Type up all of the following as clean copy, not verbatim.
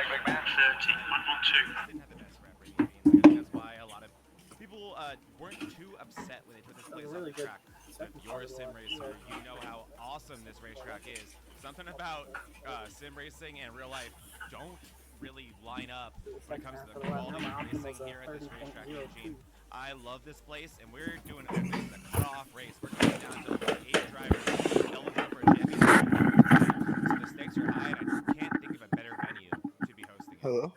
big man. 30, 112. Didn't have the best rep rating. I think that's why a lot of people weren't too upset when they took this place off the track. But if you're a sim racer, you know how awesome this racetrack is. Something about sim racing and real life don't really line up when it comes to the quality of racing here at this racetrack, Eugene. I love this place, and we're doing this is a cut-off race. We're coming down to only 8 drivers eligible for a championship tonight. So the stakes are high, and I can't think of a better venue to be hosting it. Hello?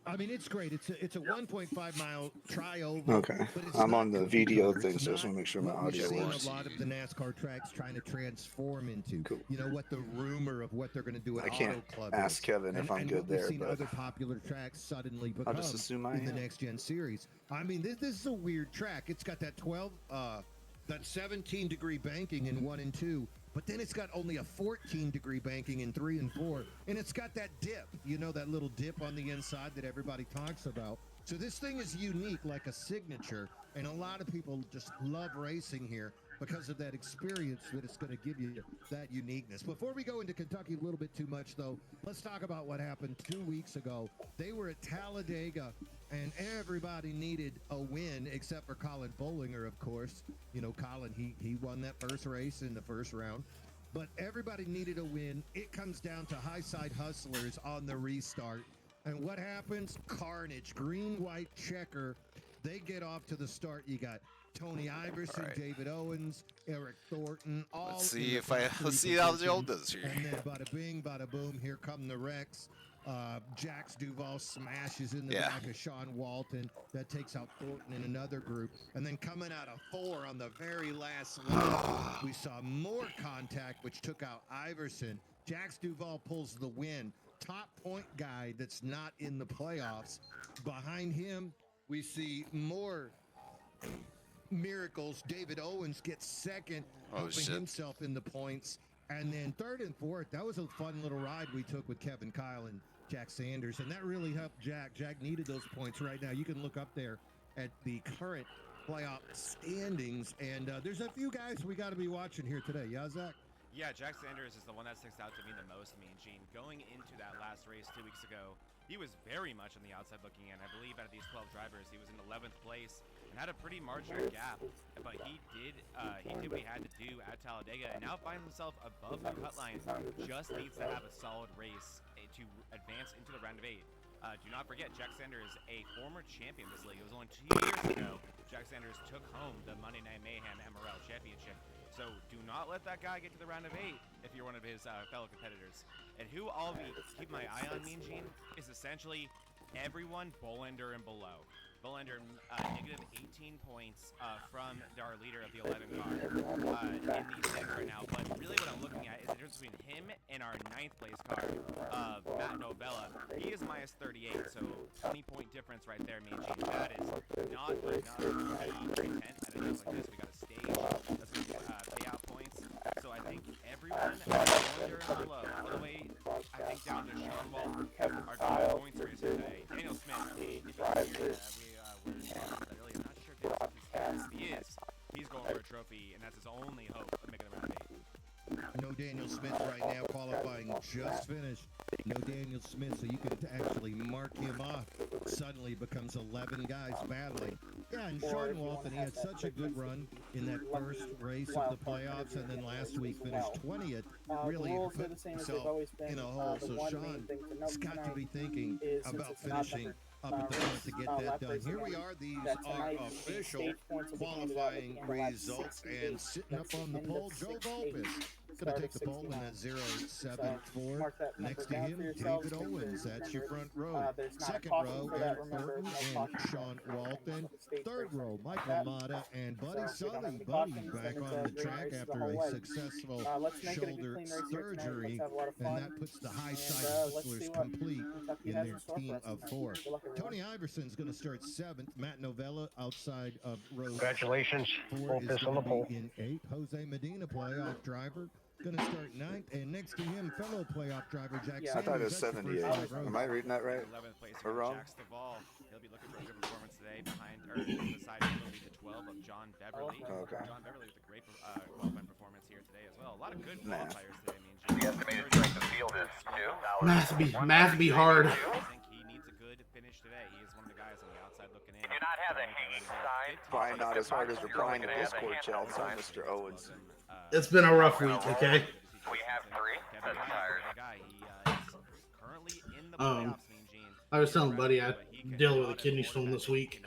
I mean, it's great. It's a 1.5 mile tri-oval. Okay. But it's I'm not on the cookie video cutter. thing, It's so I just not want to make sure my what we've audio seen works. a lot of the NASCAR tracks trying to transform into. Cool. You know, what the rumor of what they're going to do at I can't Auto Club ask is. Kevin if I'm and good what we've there, seen but other popular tracks suddenly become I'll just assume I in the am. next gen series. I mean, this is a weird track. It's got that 17 degree banking in 1 and 2. But then it's got only a 14-degree banking in 3 and 4. And it's got that dip, you know, that little dip on the inside that everybody talks about. So this thing is unique, like a signature. And a lot of people just love racing here because of that experience that it's going to give you, that uniqueness. Before we go into Kentucky a little bit too much, though, let's talk about what happened 2 weeks ago. They were at Talladega, and everybody needed a win except for Colin Bollinger, of course. You know, Colin, he won that first race in the first round. But everybody needed a win. It comes down to high side hustlers on the restart. And what happens? Carnage, green, white checker. They get off to the start. You got Tony Iverson, right. David Owens, Eric Thornton. All Let's in see the if I top three let's see how the position. old does here. And then bada bing, bada boom. Here come the wrecks. Jax Duval smashes in the back of Sean Walton. That takes out Thornton in another group. And then coming out of 4 on the very last lap, we saw more contact, which took out Iverson. Jax Duval pulls the win. Top point guy that's not in the playoffs. Behind him, we see more miracles. David Owens gets second, helping himself in the points. And then 3rd and 4th, that was a fun little ride we took with Kevin Kyle and Jack Sanders, and that really helped Jack. Jack needed those points right now. You can look up there at the current playoff standings, and there's a few guys we got to be watching here today. Yeah, Zach? Yeah, Jack Sanders is the one that sticks out to me the most, Mean Gene. Going into that last race 2 weeks ago, he was very much on the outside looking in. I believe out of these 12 drivers, he was in 11th place and had a pretty marginal gap. But he did what he had to do at Talladega, and now finds himself above the cut line. Just needs to have a solid race to advance into the round of 8. Do not forget, Jack Sanders, a former champion of this league. It was only 2 years ago Jack Sanders took home the Monday Night Mayhem MRL championship. So do not let that guy get to the round of 8 if you're one of his fellow competitors. And who I'll be keep my eye on, Mean Gene, is essentially everyone Bolander and below. Bolander negative 18 points from our leader of the 11 car in these standings right now. But really what I'm looking at is the difference between him and our 9th place car, Matt Novella. He is minus 38, so 20-point difference right there, Mean Gene. That is not enough to be content at a race like this. We got a stage that's going to pay out points. So I think everyone, Bolander and below, all the way, I think down to Sean Walton, are doing points racer today. Daniel Smith, if you can hear that, we're earlier. I'm not sure if he is. He's going for a trophy, and that's his only hope of making the round of 8. No Daniel Smith right now, qualifying just finished. No Daniel Smith, so you can actually mark him off. Suddenly becomes 11 guys battling. Yeah, and Sean Walton, he had such a good run in that first race of the playoffs, and then last week finished 20th. Really put himself in a hole. So Sean's got to be thinking about finishing up at the front to get that done. Here we are. These are official qualifying results, and sitting up on the pole, Joe Vulpis. Going to take the pole in that 0.74. Next to him, David Owens. That's your front row. Second row, Eric Thornton and Sean Walton. Third row, Michael Mata and Buddy Sully. Buddy back on the track after a successful shoulder surgery, and that puts the high side hustlers complete in their team of 4. Tony Iverson's going to start 7th. Matt Novella outside of row. Congratulations. 4 is Vulpis on going the to pole. be in 8. Jose Medina, playoff driver, going to start 9th, and next to him, fellow playoff driver Jack Sanders. I thought it was That's your 78. first row. Am I reading that right? 11th place Or wrong? Jax Duval. He'll be looking for a good performance today beside him will be the 12 of John Beverly. Okay. John Beverly with a great qualifying performance here today as well. A lot of good Nah. qualifiers today, The estimated strength of the field is 2. Math be hard. not have the hanging sign. Trying not as hard as replying to Discord chats on Mr. Owens. It's been a rough week, okay? We have 3. That's tired. Currently in the playoffs, Mean Gene. I was telling Buddy I deal with a kidney stone this week.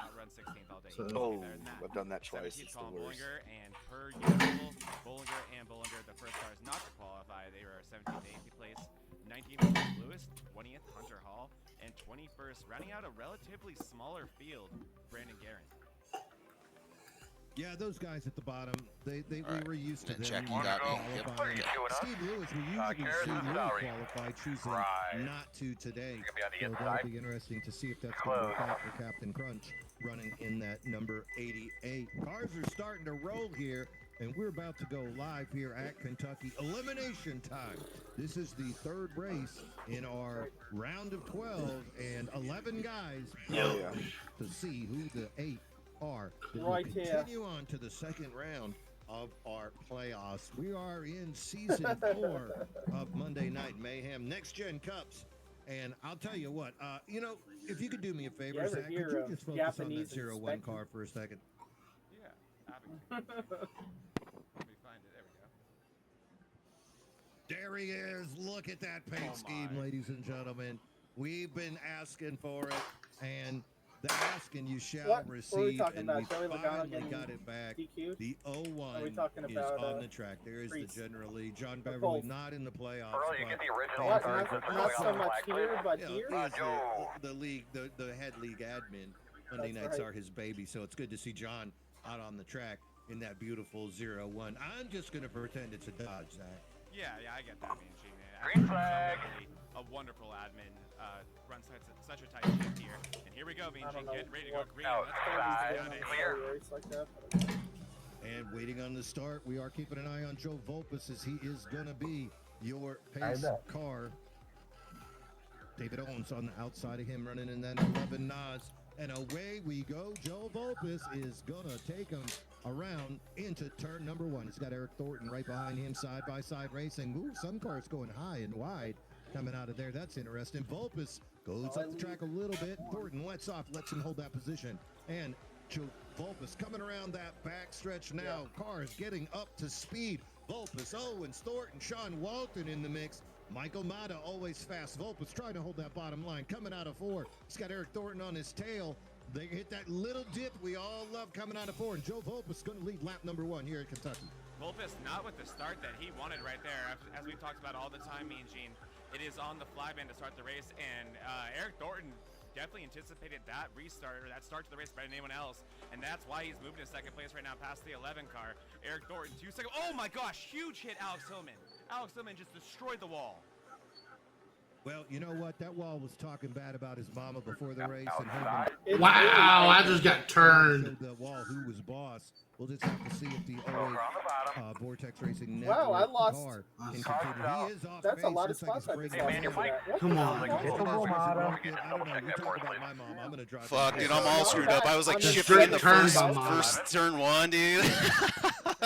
So. Oh, I've done that twice. It's the worst. And per usual, Bollinger, the first cars not to qualify. They were 17th to 18th place. 19th was Lewis, 20th Hunter Hall, and 21st, rounding out a relatively smaller field, Brandon Guerin. Yeah, those guys at the bottom, we were used to them. Check, you got me. Yep. Steve Lewis, we usually see Lewis qualify, choosing not to today. So that'll be interesting to see if that's going to work out for Captain Crunch, running in that number 88. Cars are starting to roll here, and we're about to go live here at Kentucky. Elimination time. This is the third race in our round of 12, and 11 guys to see who the 8 are. We'll continue on to the second round of our playoffs. We are in season 4 of Monday Night Mayhem Next Gen Cups. And I'll tell you what, if you could do me a favor, Zach, could you just focus on that 0-1 car for a second? Yeah, Let me find it. There we go. There he is. Look at that paint scheme, ladies and gentlemen. We've been asking for it, and the asking you shall receive, and we finally got it back. DQ? The 0-1 is on the track. There is the general lead. John Beverly not in the playoffs. Earl, you get the original. Not so much here, but here. He is the league, the head league admin. Monday nights are his baby, so it's good to see John out on the track in that beautiful 0-1. I'm just going to pretend it's a Dodge, Zach. Yeah, I get that, man. Green flag. A wonderful admin. Runs such a tight ship here. And here we go, Mean Gene. Get ready to go green. And waiting on the start, we are keeping an eye on Joe Vulpis as he is going to be your pace car. David Owens on the outside of him running in that 11 Nas. And away we go. Joe Vulpis is going to take him around into turn number 1. He's got Eric Thornton right behind him, side-by-side racing. Ooh, some cars going high and wide coming out of there. That's interesting. Vulpis goes up the track a little bit. Thornton lets off, lets him hold that position. And Joe Vulpis coming around that back stretch now. Cars getting up to speed. Vulpis, Owens, Thornton, Sean Walton in the mix. Michael Mata always fast. Vulpis trying to hold that bottom line. Coming out of 4. He's got Eric Thornton on his tail. They hit that little dip we all love coming out of 4. And Joe Vulpis going to lead lap number 1 here at Kentucky. Vulpis not with the start that he wanted right there. As we've talked about all the time, Mean Gene, it is on the flyban to start the race. And Eric Thornton definitely anticipated that restart, or that start to the race better than anyone else. And that's why he's moving to second place right now past the 11 car. Eric Thornton, 2 seconds. Oh my gosh, huge hit, Alex Hillman. Alex Hillman just destroyed the wall. Well, you know what? That wall was talking bad about his mama before the race. And wow, I just got turned. The wall, who was boss. We'll just have to see if the 08 Vortex Racing Network I lost. car can continue. He is off That's pace. a lot of Looks spots like I he's just breaking lost. Come on. I don't know. You talk about my mom. I'm going to drive. Fuck, dude, I'm all screwed up. I was like I'm shifting in the straight turn, first turn 1, dude.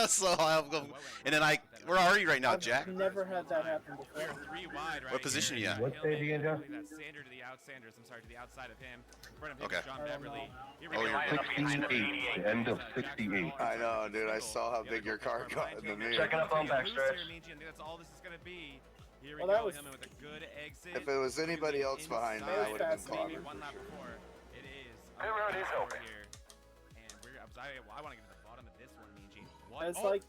So I'll go, and then where are you right now, Jack? I've never had that happen before. We're 3 wide right What position are you at? What stage are you in, Jeff? That's Sander to the outside of him. In front of him Okay. is John Beverly. Here we Oh, go. you're 68, the end of 68. I know, dude. I saw how big your car got in the mirror. Checking up on backstretch. I think that's all this is going to be. Here we Well, that go. was- Hillman with a good exit. If it was anybody else behind me, I would have been fascinating. clobbered One lap for sure. before. It is. Pit road is over open. here. And I want to get to the bottom of this one, Mean Gene. It's like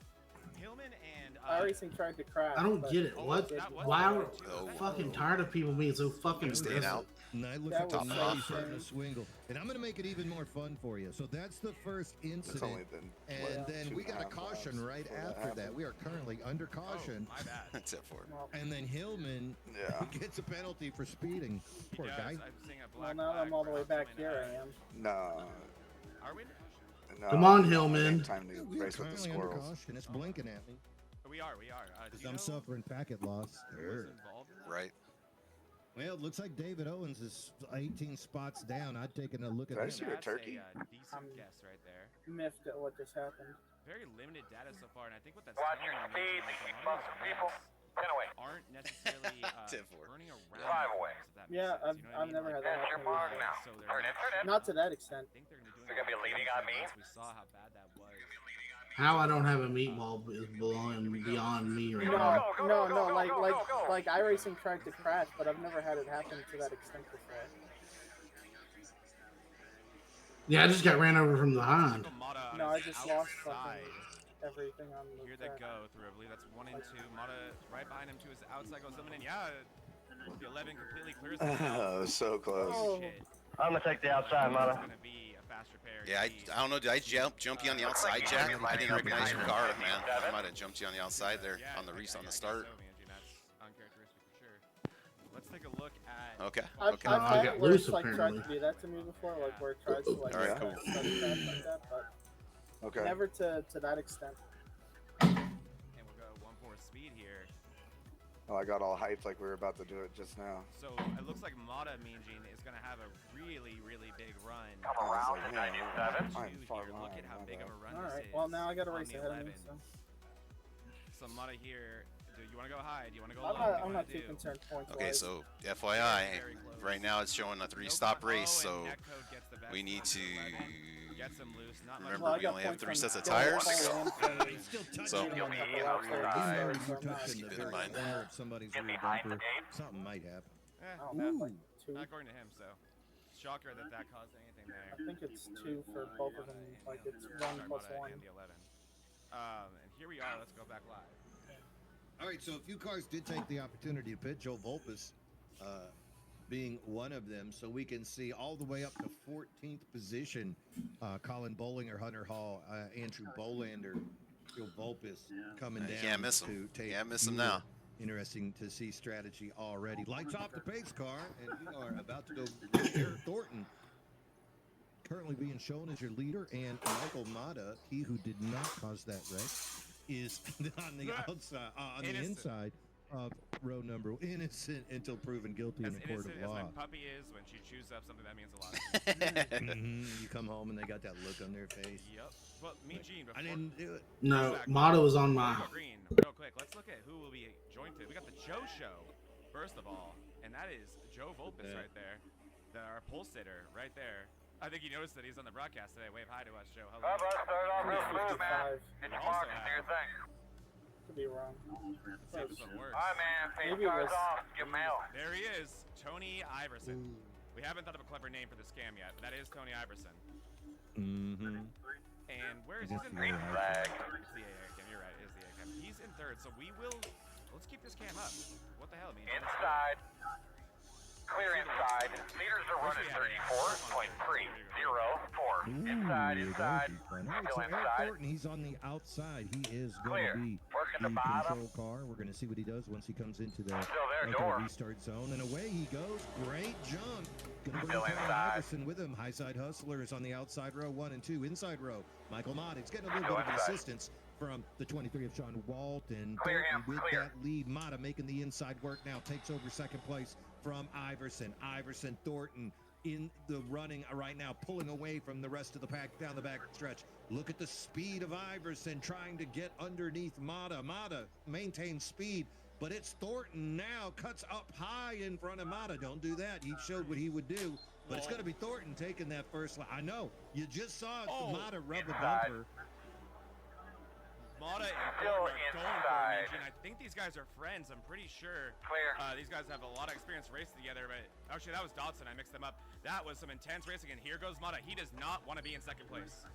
Hillman and iRacing tried to crash. I don't but get it. What? Why are Oh. fucking tired of people being so fucking Staying aggressive? out. And I look That at the was 90 so starting to strange. swingle. And I'm going to make it even more fun for you. So that's the first It's only incident. been, And what, then we got a 2.5 caution laps right before after that. happened. We are currently under caution. my bad. That's it for it. And then Hillman Yeah. gets a penalty for speeding. He Poor does. guy. I'm seeing a Well, black now flag I'm all the for way back Hillman. here. I am. No. Are we? No. Come on, I Hillman. think time to We are race with the currently under squirrels. caution. It's blinking at me We are. because I'm suffering packet loss. Who was involved in that? Right. Well, it looks like David Owens is 18 spots down. I'd taken a look at Did I him. see a turkey? Decent guess right there. Miffed at what just happened. Very limited data so far, and I think what that's Watch telling your me speed. is a Keep lot of busting these people. wrecks 10 away. aren't necessarily Tip for it. burning around. 5 away. if that makes Yeah, sense, you know what I I've mean? never had Like, that That's your happen. mark now. So they're Turn it, turn it. Not to that extent. I think they're going to be doing They're gonna be leaning on me. We saw how bad that was. How I don't have a meatball is beyond me right No, now. no. Like iRacing tried to crash, but I've never had it happen to that extent before. Yeah, I just got ran over from behind. No, I just lost fucking everything on the Here they track. go through. I believe that's 1 and 2. Mata right behind him to his outside goes in. Yeah, the 11 completely clears himself. Oh, so close. Oh. Shit. I'm gonna take the outside, Mata. It's gonna be a fast repair. Yeah, I don't know. Did I jump you on the outside, Jack? I didn't recognize your car, man. I might have jumped you on the outside there on the start. That's uncharacteristic for sure. Let's take a look at. Okay. I've Okay. had I it got where loose, it's like tried apparently. to do that to me before, like where it tries to like Alright, cool. start to crash like that, but Okay. never to that extent. And we'll go 1-4 speed here. Oh, I got all hyped like we were about to do it just now. So it looks like Mata Mean Gene is gonna have a really big run. Come around to 97. I'm far Here, look at how behind, big of a run All this right. is. Well, now I got a on race the ahead of me. 11. So So Mata here. Do you want to go high? Do you want to go I'm low? not, What do I'm you not wanna too do? concerned points. Okay, so FYI, right now it's showing a 3-stop race, so we need to Get some loose. Not much remember we only have 3 sets of tires. Still touching So- the You'll be you know outside. you're touching the Keep it in very mind. corner of somebody's Get rear behind the bumper. gate. Something might happen. Like two. Not according to him, so. Shocker that caused anything there. I think it's two for both of them. Like it's 1 plus 1. And the 11. And here we are. Let's go back live. All right, so a few cars did take the opportunity to pit. Joe Vulpis being one of them, so we can see all the way up to 14th position. Colin Bollinger, Hunter Hall, Andrew Bolander, Joe Vulpis coming You down. can't miss him. to take Can't miss him Buell. now. Interesting to see strategy already. Lights off the pace car, and we are about to go. Eric Thornton currently being shown as your leader, and Michael Mata, he who did not cause that wreck, is on the outside, on the Innocent. inside of row number innocent until proven guilty As in a court innocent of as law. my puppy is when she chews up something that means a lot. You come home and they got that look on their face. Yep. Well, me, Gene, before. I didn't do it. No, Mata was on my. Let's go green, real quick. Let's look at who will be joined to. We got the Joe Show, first of all, and that is Joe Vulpis right there, our pole sitter right there. I think you noticed that he's on the broadcast today. Wave hi to us, Joe. Hello. Bubba, start off real smooth, man. 55. Get your marks and do your thing. Could be wrong. Save some words. Alright, man. Face Maybe it cars was- off. Give mail. There he is, Tony Iverson. We haven't thought of a clever name for the scam yet, but that is Tony Iverson. Mm-hmm. And where is he? It's in the green AI flag? cam. It's the AI cam. You're right. It is the AI cam. He's in third, so we will. Let's keep this cam up. What the hell, man? Inside. Clear inside. Meters are running 34.304. Inside, inside. All right, Still so Eric inside. Thornton, he's on the outside. He is Clear. going to be Working the the bottom. control car. We're going to see what he does once he comes into the Still there, into door. the restart zone. And away he goes. Great jump. Going to Still bring Tony inside. Iverson with him. High side hustlers on the outside row 1 and 2. Inside row, Michael Mott. It's getting a little Still bit of inside. assistance from the 23 of Sean Walton. Clear Thornton him, with clear. that lead. Mata making the inside work now. Takes over second place from Iverson. Iverson, Thornton in the running right now, pulling away from the rest of the pack down the back stretch. Look at the speed of Iverson trying to get underneath Mata. Mata maintains speed, but it's Thornton now, cuts up high in front of Mata. Don't do that. He showed what he would do, but it's going to be Thornton taking that first lap. I know. You just saw Mata rub the inside. bumper. Mata and Still Thornton are going for inside. it, and I think these guys are friends. I'm pretty sure. Clear. These guys have a lot of experience racing together, but actually that was Dodson. I mixed them up. That was some intense racing, and here goes Mata. He does not want to be in second place.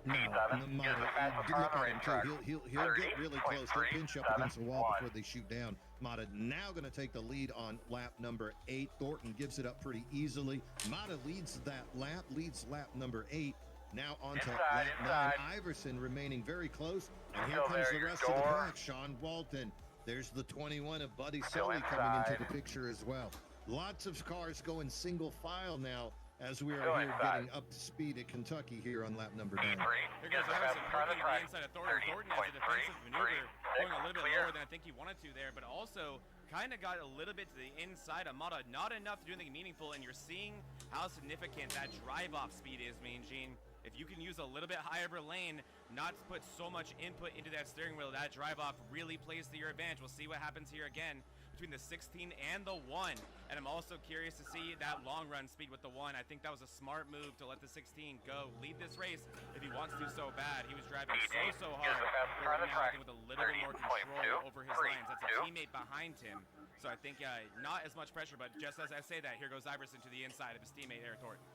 No, Seven. Mata, Here's the fastest look car on the at him too. racetrack. He'll get really close. He'll pinch up against the wall 30.371. before they shoot down. Mata now going to take the lead on lap number 8. Thornton gives it up pretty easily. Mata leads that lap, leads lap number 8. Now on to Inside, lap 9. inside. Iverson remaining very close. And here Still comes there, the your rest of the door. pack. Sean Walton. There's the 21 of Buddy Still Sully coming into inside. the picture as well. Lots of cars going single file now as we are Still here inside. getting up to speed at Kentucky here on lap number 9. Here goes Iverson working the inside of Thornton. Thornton has a defensive maneuver going a little bit lower than I think he wanted to there, but also kind of got a little bit to the inside of Mata. Not enough to do anything meaningful, and you're seeing how significant that drive-off speed is, Mean Gene. If you can use a little bit higher of a lane, not to put so much input into that steering wheel, that drive-off really plays to your advantage. We'll see what happens here again between the 16 and the 1. And I'm also curious to see that long run speed with the 1. I think that was a smart move to let the 16 go lead this race if he wants to so bad. He was driving so hard. Where now I think with a little bit more control over his lines. That's a teammate behind him. So I think not as much pressure, but just as I say that, here goes Iverson to the inside of his teammate Eric Thornton.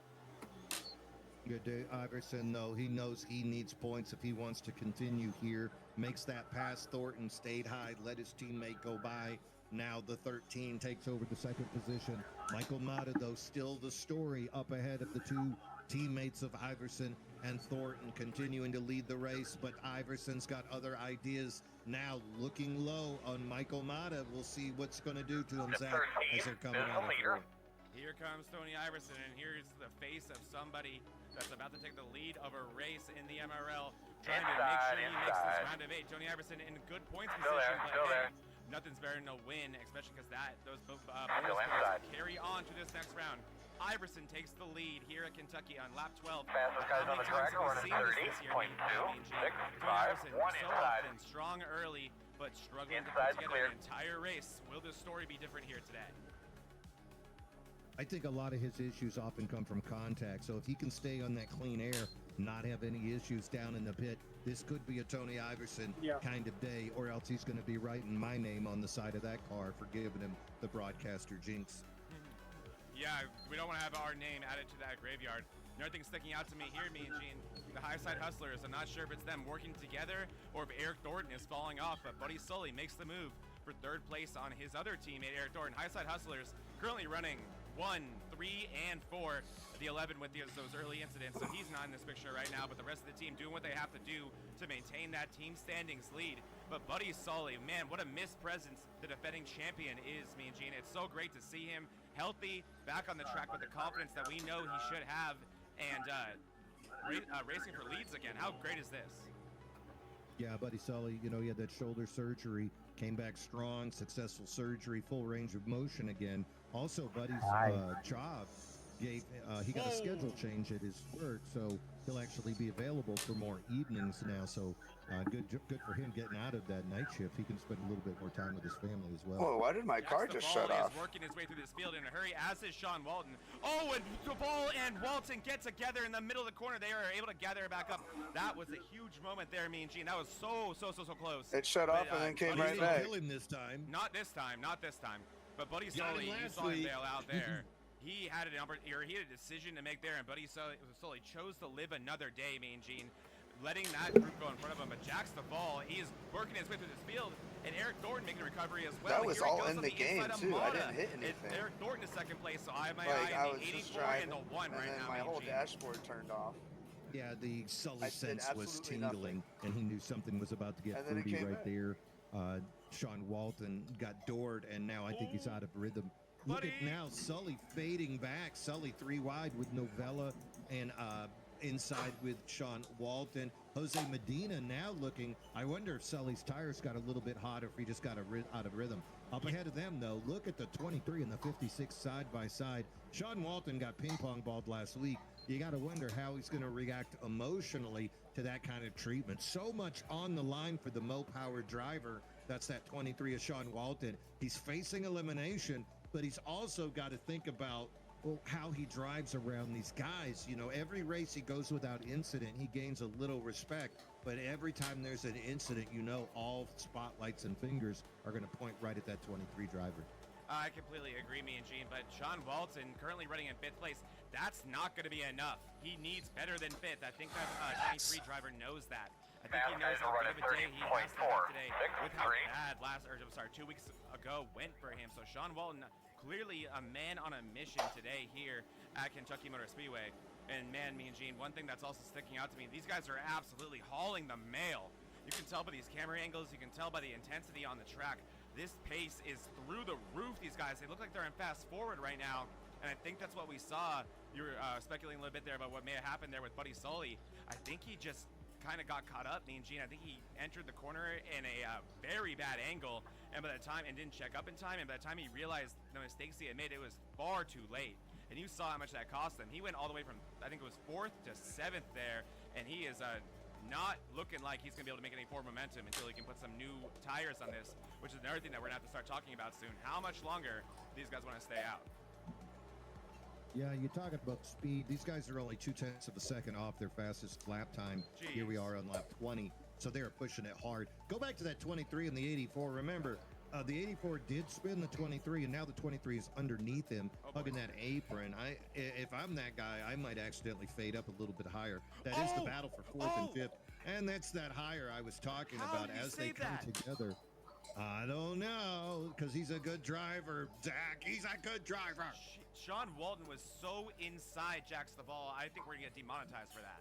Good day, Iverson, though. He knows he needs points if he wants to continue here. Makes that pass. Thornton stayed high, let his teammate go by. Now the 13 takes over the second position. Michael Mata, though, still the story up ahead of the two teammates of Iverson and Thornton, continuing to lead the race. But Iverson's got other ideas now, looking low on Michael Mata. We'll see what's going to do to him, Zach, as they're coming out of the Here comes Tony Iverson, and here's the face of somebody that's about to take the lead of a race in the MRL, trying to make sure he makes this round of 8. Tony Iverson in good points position, but hey, nothing's better than a win, especially because those bonus points carry on to this next round. Iverson takes the lead here at Kentucky on lap 12. Fastest guys on the track are running 30.2. 6.5. One inside. Strong early, but struggling to Inside put together clear. an entire race. Will this story be different here today? I think a lot of his issues often come from contact. So if he can stay on that clean air, not have any issues down in the pit, this could be a Tony Iverson kind of day, or else he's going to be writing my name on the side of that car for giving him the broadcaster jinx. Yeah, we don't want to have our name added to that graveyard. Another thing sticking out to me here, me and Gene, the high side hustlers. I'm not sure if it's them working together or if Eric Thornton is falling off, but Buddy Sully makes the move for third place on his other teammate, Eric Thornton. High side hustlers currently running 1, 3, and 4. The 11 with those early incidents, so he's not in this picture right now, but the rest of the team doing what they have to do to maintain that team standings lead. But Buddy Sully, man, what a missed presence the defending champion is, me and Gene. It's so great to see him healthy, back on the track with the confidence that we know he should have, and racing for leads again. How great is this? Yeah, Buddy Sully, you know, he had that shoulder surgery, came back strong, successful surgery, full range of motion again. Also, Buddy's job gave, he got a schedule change at his work, so he'll actually be available for more evenings now. So good for him getting out of that night shift. He can spend a little bit more time with his family as well. Whoa, why did my car just shut off? Is working his way through this field in a hurry, as is Sean Walton. Oh, and Duvall and Walton get together in the middle of the corner. They are able to gather it back up. That was a huge moment there, me and Gene. That was so close. It shut off and then came right back. Kill him this time. Not this time. But Buddy Sully, you saw him bail out there. He had a decision to make there, and Buddy Sully chose to live another day, me and Gene, letting that group go in front of him. But Jax Duvall, he is working his way through this field, and Eric Thornton making a recovery as well. That was all in the game, too. I didn't hit anything. Eric Thornton is second place, so I have my Like, eye I on was the just 84 driving, and the 1 right and then now, my me and whole Gene. dashboard turned off. Yeah, the Sully sense was absolutely tingling, and he knew something was about to get And then it fruity came right back. there. Sean Walton got doored, and now I think he's out of rhythm. Look at now, Sully fading back. Sully 3 wide with Novella, and inside with Sean Walton. Jose Medina now looking, I wonder if Sully's tires got a little bit hot or if he just got out of rhythm. Up ahead of them, though, look at the 23 and the 56 side by side. Sean Walton got ping pong balled last week. You got to wonder how he's going to react emotionally to that kind of treatment. So much on the line for the Mo Power driver. That's that 23 of Sean Walton. He's facing elimination, but he's also got to think about how he drives around these guys. You know, every race he goes without incident, he gains a little respect. But every time there's an incident, you know, all spotlights and fingers are going to point right at that 23 driver. I completely agree, me and Gene, but Sean Walton currently running in 5th place. That's not going to be enough. He needs better than 5th. I think that 23 driver knows that. I think he knows how good of a day he has to have today with how bad 2 weeks ago went for him. So Sean Walton, clearly a man on a mission today here at Kentucky Motor Speedway. And man, me and Gene, one thing that's also sticking out to me, these guys are absolutely hauling the mail. You can tell by these camera angles, you can tell by the intensity on the track. This pace is through the roof, these guys. They look like they're in fast forward right now. And I think that's what we saw. You were speculating a little bit there about what may have happened there with Buddy Sully. I think he just kind of got caught up, me and Gene. I think he entered the corner in a very bad angle, and by the time, and didn't check up in time, and by the time he realized the mistakes he had made, it was far too late. And you saw how much that cost him. He went all the way from, I think it was 4th to 7th there, and he is not looking like he's going to be able to make any forward momentum until he can put some new tires on this, which is another thing that we're going to have to start talking about soon. How much longer these guys want to stay out? Yeah, you're talking about speed. These guys are only 0.2 of a second off their fastest lap time. Jeez. Here we are on lap 20, so they're pushing it hard. Go back to that 23 and the 84. Remember, the 84 did spin the 23, and now the 23 is underneath him, hugging that apron. If I'm that guy, I might accidentally fade up a little bit higher. That is the battle for fourth and fifth, and that's that higher I was talking about as they come together. I don't know, because he's a good driver, Zach. He's a good driver. Sean Walton was so inside Jax the ball. I think we're going to get demonetized for that.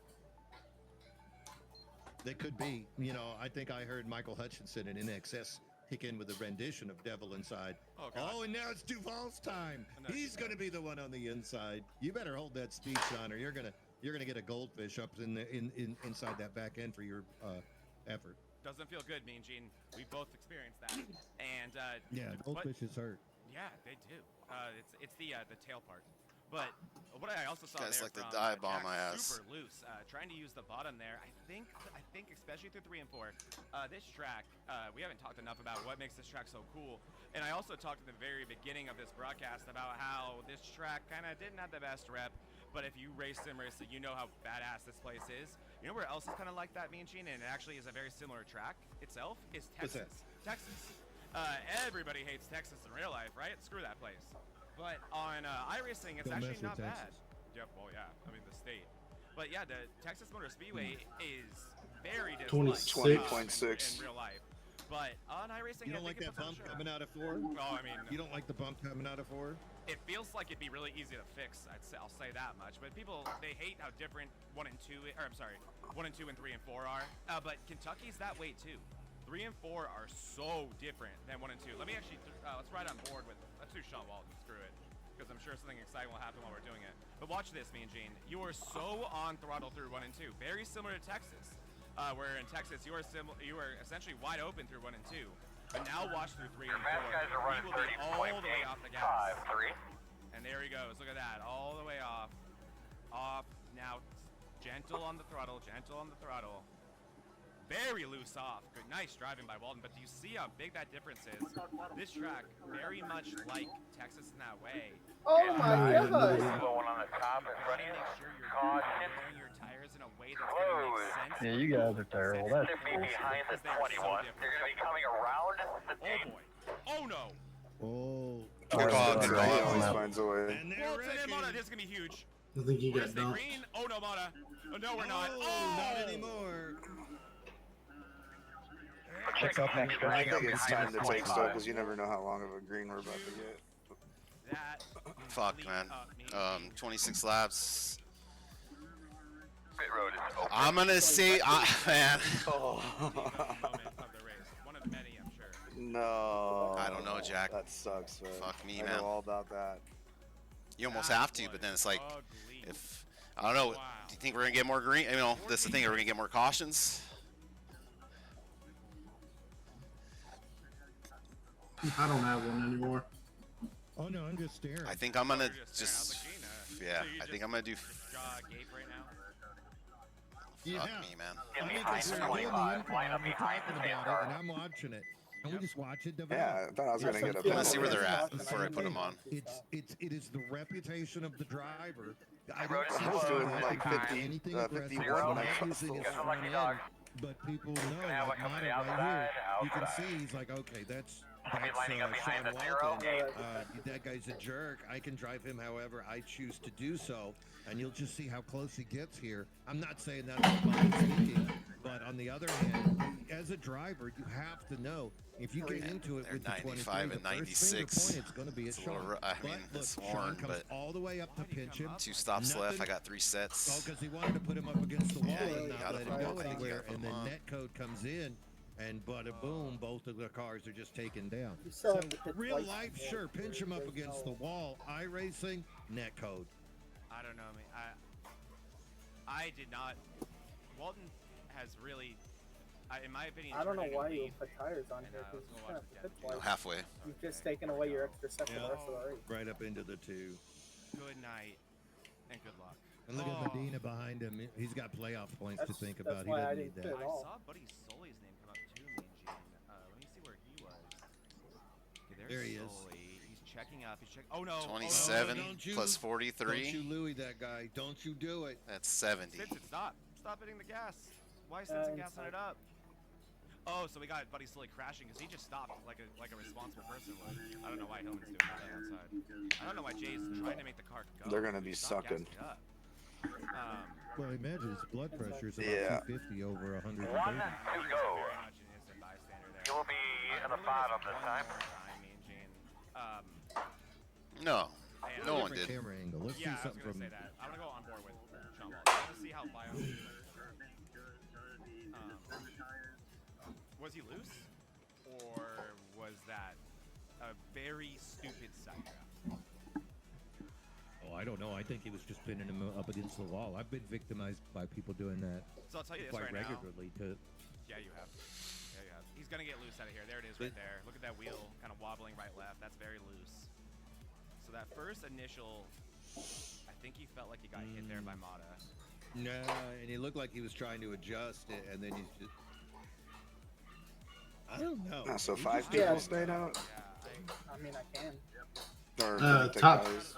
They could be. You know, I think I heard Michael Hutchinson in NXS kick in with a rendition of Devil Inside. Oh, and now it's Duval's time. He's going to be the one on the inside. You better hold that speed, Sean, or you're gonna get a goldfish up inside that back end for your effort. Doesn't feel good, Mean Gene. We both experienced that, and yeah, goldfishes hurt. Yeah, they do. It's the tail part. But what I also saw guys there like to from dive bomb Jax, my ass. super loose, trying to use the bottom there. I think especially through 3 and 4, this track we haven't talked enough about what makes this track so cool. And I also talked at the very beginning of this broadcast about how this track kind of didn't have the best rep. But if you race it, you know how badass this place is. You know where else is kind of like that, Mean Gene, and it actually is a very similar track itself, is Texas. Texas. Everybody hates Texas in real life, right? Screw that place. But on iRacing, it's actually not bad. Yep, well, yeah, I mean the state. But yeah, the Texas Motor Speedway is very disliked 20.6 in real life. But on iRacing, you don't like that bump coming out of 4? Oh, I mean, you don't like the bump coming out of 4? It feels like it'd be really easy to fix. I'll say that much. But people, they hate how different 1 and 2, or I'm sorry, 1 and 2 and 3 and 4 are. But Kentucky's that way too. 3 and 4 are so different than 1 and 2. Let me actually, let's ride on board with, let's do Sean Walton, screw it. Because I'm sure something exciting will happen while we're doing it. But watch this, Mean Gene. You are so on throttle through 1 and 2. Very similar to Texas. Where in Texas, you are essentially wide open through 1 and 2. But now watch through 3 and 4. Guys are running He will be all the way off the gas. 30.5, 3. And there he goes. Look at that. All the way off. Off. Now, gentle on the throttle. Gentle on the throttle. Very loose off. Good. Nice driving by Walton. But do you see how big that difference is? This track, very much like Texas in that way. Oh my god! Going on the top in front of you. Make sure you're Caution. wearing your tires in a way that's going to make sense. Yeah, you guys are terrible. That's They're behind the 21. They're going to be coming around the Oh boy. Oh no. Oh. Good call, good He call. always finds a way. And they're Walton and Mata, wrecking. this is going to be huge. I think he Where's got the dumped. green? Oh no, Mata. Oh no, we're not. Oh, not anymore. Check up next I track. think it's time to take stock because you never know how long of a green we're about to get. That Fuck, lead man. up, Mean Gene. 26 laps. pit road is open. I'm gonna say, man. Oh. Moment of the race. One of many, I'm sure. No. I don't know, Jack. That sucks, man. Fuck me, I man. know all about that. You almost That have to, but was then it's like, ugly. if I don't know, Wow. do you think we're gonna get more green? You know, that's the thing. Are we gonna get more cautions? I don't have one anymore. Oh no, I'm just staring. I think I'm gonna You're just just, staring. I was like, Gina, yeah. so you I think just I'm gonna do. Gape right now. Yeah. Fuck me, man. I mean, Behind because the we're doing the 25. improv, Line up we're behind talking the tail about it, car. and I'm watching it. Can we just watch it develop? Yeah, I thought I was gonna get a. I wanna see where they're at Yeah. before I put them on. It is the reputation of the driver. I road don't is see I was slow. doing that like to be 50, anything 51 aggressive. when He's I not crossed using the his Guess front what, lucky end, dog. but people know have that one coming Mata the right outside, here. You can outside. see he's like, okay, that's lining up behind Sean the zero. Walton. That guy's a jerk. I can drive him however I choose to do so, and you'll just see how close he gets here. I'm not saying that I'm blind speaking, but on the other hand, as a driver, you have to know if you get into it They're with the 95 23, and the first 96. finger point, it's going to be a It's a little Sean. ru- I But mean, look, it's Sean worn, comes but all the way up to pinch him. 2 stops left. I Nothing- got 3 sets. Oh, because he wanted to put him up against the wall Yeah, and you not gotta let put him him go on. I think you anywhere. gotta put And him then on. net code comes in, and bada boom, both of the cars are just taken down. You still So have to pit real twice life, before sure, pinch him up there's against the no- wall. iRacing, net code. I don't know, man. I did not. Walton has really, in my opinion, I don't know turned why into you lead. put tires on And, here because let's go you're watch gonna have the to pit Denver. twice. Halfway. You've just taken away your extra step for the rest of the race. Right up into the 2. Good night and good luck. And look at Medina behind him. He's got playoff points to think about. That's He why I doesn't need didn't that. fit I all. saw Buddy Sully's name come up too, Mean Gene. Let me see where he was. Okay, There he is. Sully. He's checking up. He's checking. Oh no. 27 don't you- plus Don't 43. you Louis that guy. Don't you do it. That's 70. Stinson, stop. Stop hitting the gas. Why is Stinson gassing it up? Oh, so we got Buddy Sully crashing because he just stopped like a responsible person would. I don't know why Owens doing that outside. I don't know why Jay's trying to make the car go. They're gonna be Stop sucking. gassing it up. Well, imagine his blood pressure is about Yeah. 250 over 130. 1 to go. Very much an instant bystander there. You'll be in the bottom this time. Mean Gene. No. Man, No one Different did. camera angle. Let's Yeah, I see was something gonna from. say that. I'm gonna go on board with Sean Wall. I want to see how Bio was he loose, or was that a very stupid side draft? Oh, I don't know. I think he was just pinning him up against the wall. I've been victimized by people doing that So I'll tell you this quite right now. regularly. To Yeah, you have. Yeah, you have. He's gonna get loose out of here. There it is, right there. Look at that wheel, kind of wobbling right left. That's very loose. So that first initial, I think he felt like he got hit there by Mata. no, and he looked like he was trying to adjust it, and then he's just. I don't know. Ah, so He 5 just- people Yeah. stayed out. Yeah, I mean, I can. Or Uh, did they top- guys-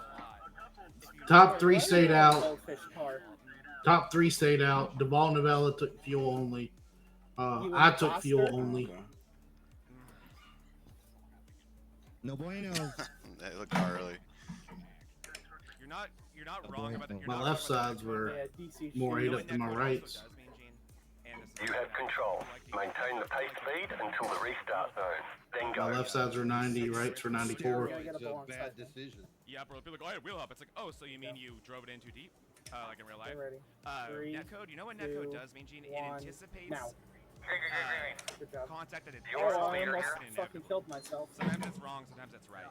Top 3 Why stayed do I have a out. goldfish car? Top 3 stayed out. Duvall Novella took fuel only. I took fuel only. Okay. No bueno. They look gnarly. You're not wrong about that. My left sides were Yeah, DC more shoot. ate up than my rights. You have control. Maintain the pace speed until the restart zone. Then go. My left sides were 90, rights were 94. Yeah, I gotta Steroids, go a on bad side. decision. Yeah, bro. People are like, oh, I had wheel hop. It's like, oh, so you mean you drove it in too deep, like in real life? Get ready. 3, Netcode. You know what netcode 2, does, Mean Gene? It 1, anticipates now. Good job. contact that it You're doesn't all I leader almost in fucking netcode. killed myself. Sometimes it's wrong, sometimes it's right.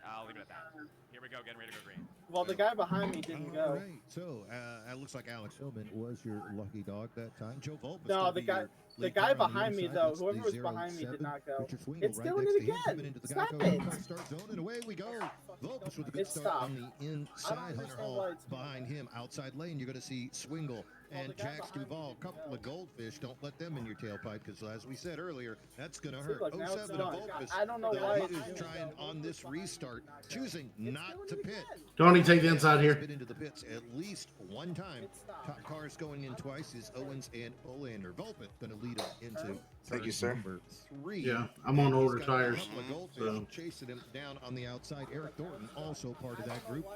I'll leave it at that. Here we go, getting ready to go green. Well, the guy behind me didn't All go. right, so it looks like Alex Hillman was your lucky dog that time. Joe Vulpis. No, gonna the be guy- your The lead guy car on the behind me, inside. though, That's the whoever was behind me 07 did not go. Richard Swingle It's right doing next it to him, again. coming into the Stop Geico it. Car start zone, and away we go. Vulpis with a good It start stopped. on the inside. Hunter understand Hall why it's doing behind him, outside lane. You're going to see Swingle and the guy Jax behind me Duval. didn't Couple go. of goldfish. Don't let them in your tailpipe because, as we said earlier, that's going to See, hurt. look, now it's 07 done. Vulpis. I don't know Now why he it's is doing trying that. on this restart, choosing It's not doing to it pit. again. Tony, take the inside He's here. been into the pits at least one time. It stopped. Top cars going in twice is Owens and Olander. Vulpit going to lead him into Thank you, turn sir. number 3. Yeah, I'm on And he's older got a tires. couple of goldfish So. chasing him down on the outside. Eric Thornton also part of that group.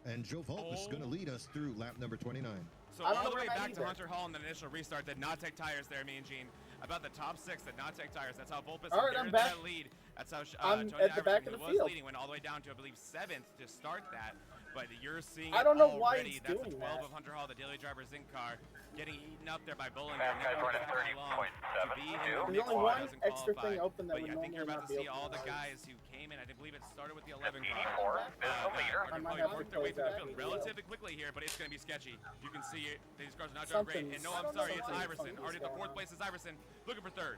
And Joe Vulpis is going to lead us through lap number 29. So I don't all know the way where that back to either. Hunter Hall in the initial restart did not take tires there, me and Gene. About the top 6 did not take tires. That's how Vulpis All right, I'm inherited back. that lead. That's how I'm Tony at the back Iverson, of the who was field. leading, went all the way down to, I believe, 7th to start that. But you're seeing I don't know it why already. he's That's the doing 12 that. of Hunter Hall, the daily driver's in car, getting eaten up there by Bollinger. Fast guys Never running got that long to be in 30.72. the There's mix only when one he doesn't extra qualify. thing open that But would I think you're normally about not to be see open. all the guys who came in. I believe it started with the 11 car. 84 is the leader. Are I might probably have to worked their way close through the that. field relatively quickly here, but it's going to be sketchy. You can see it. These cars are not doing great. And no, I'm sorry, it's Iverson. Already at the 4th place is Iverson, looking for 3rd.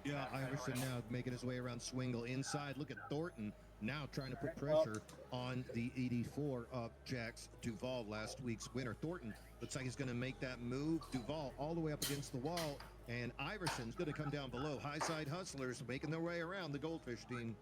Yeah, Iverson now making his way around Swingle inside. Look at Thornton now trying to put pressure on the 84 of Jax Duval, last week's winner. Thornton looks like he's going to make that move. Duval all the way up against the wall, and Iverson's going to come down below. High side hustlers making their way around the Goldfish team.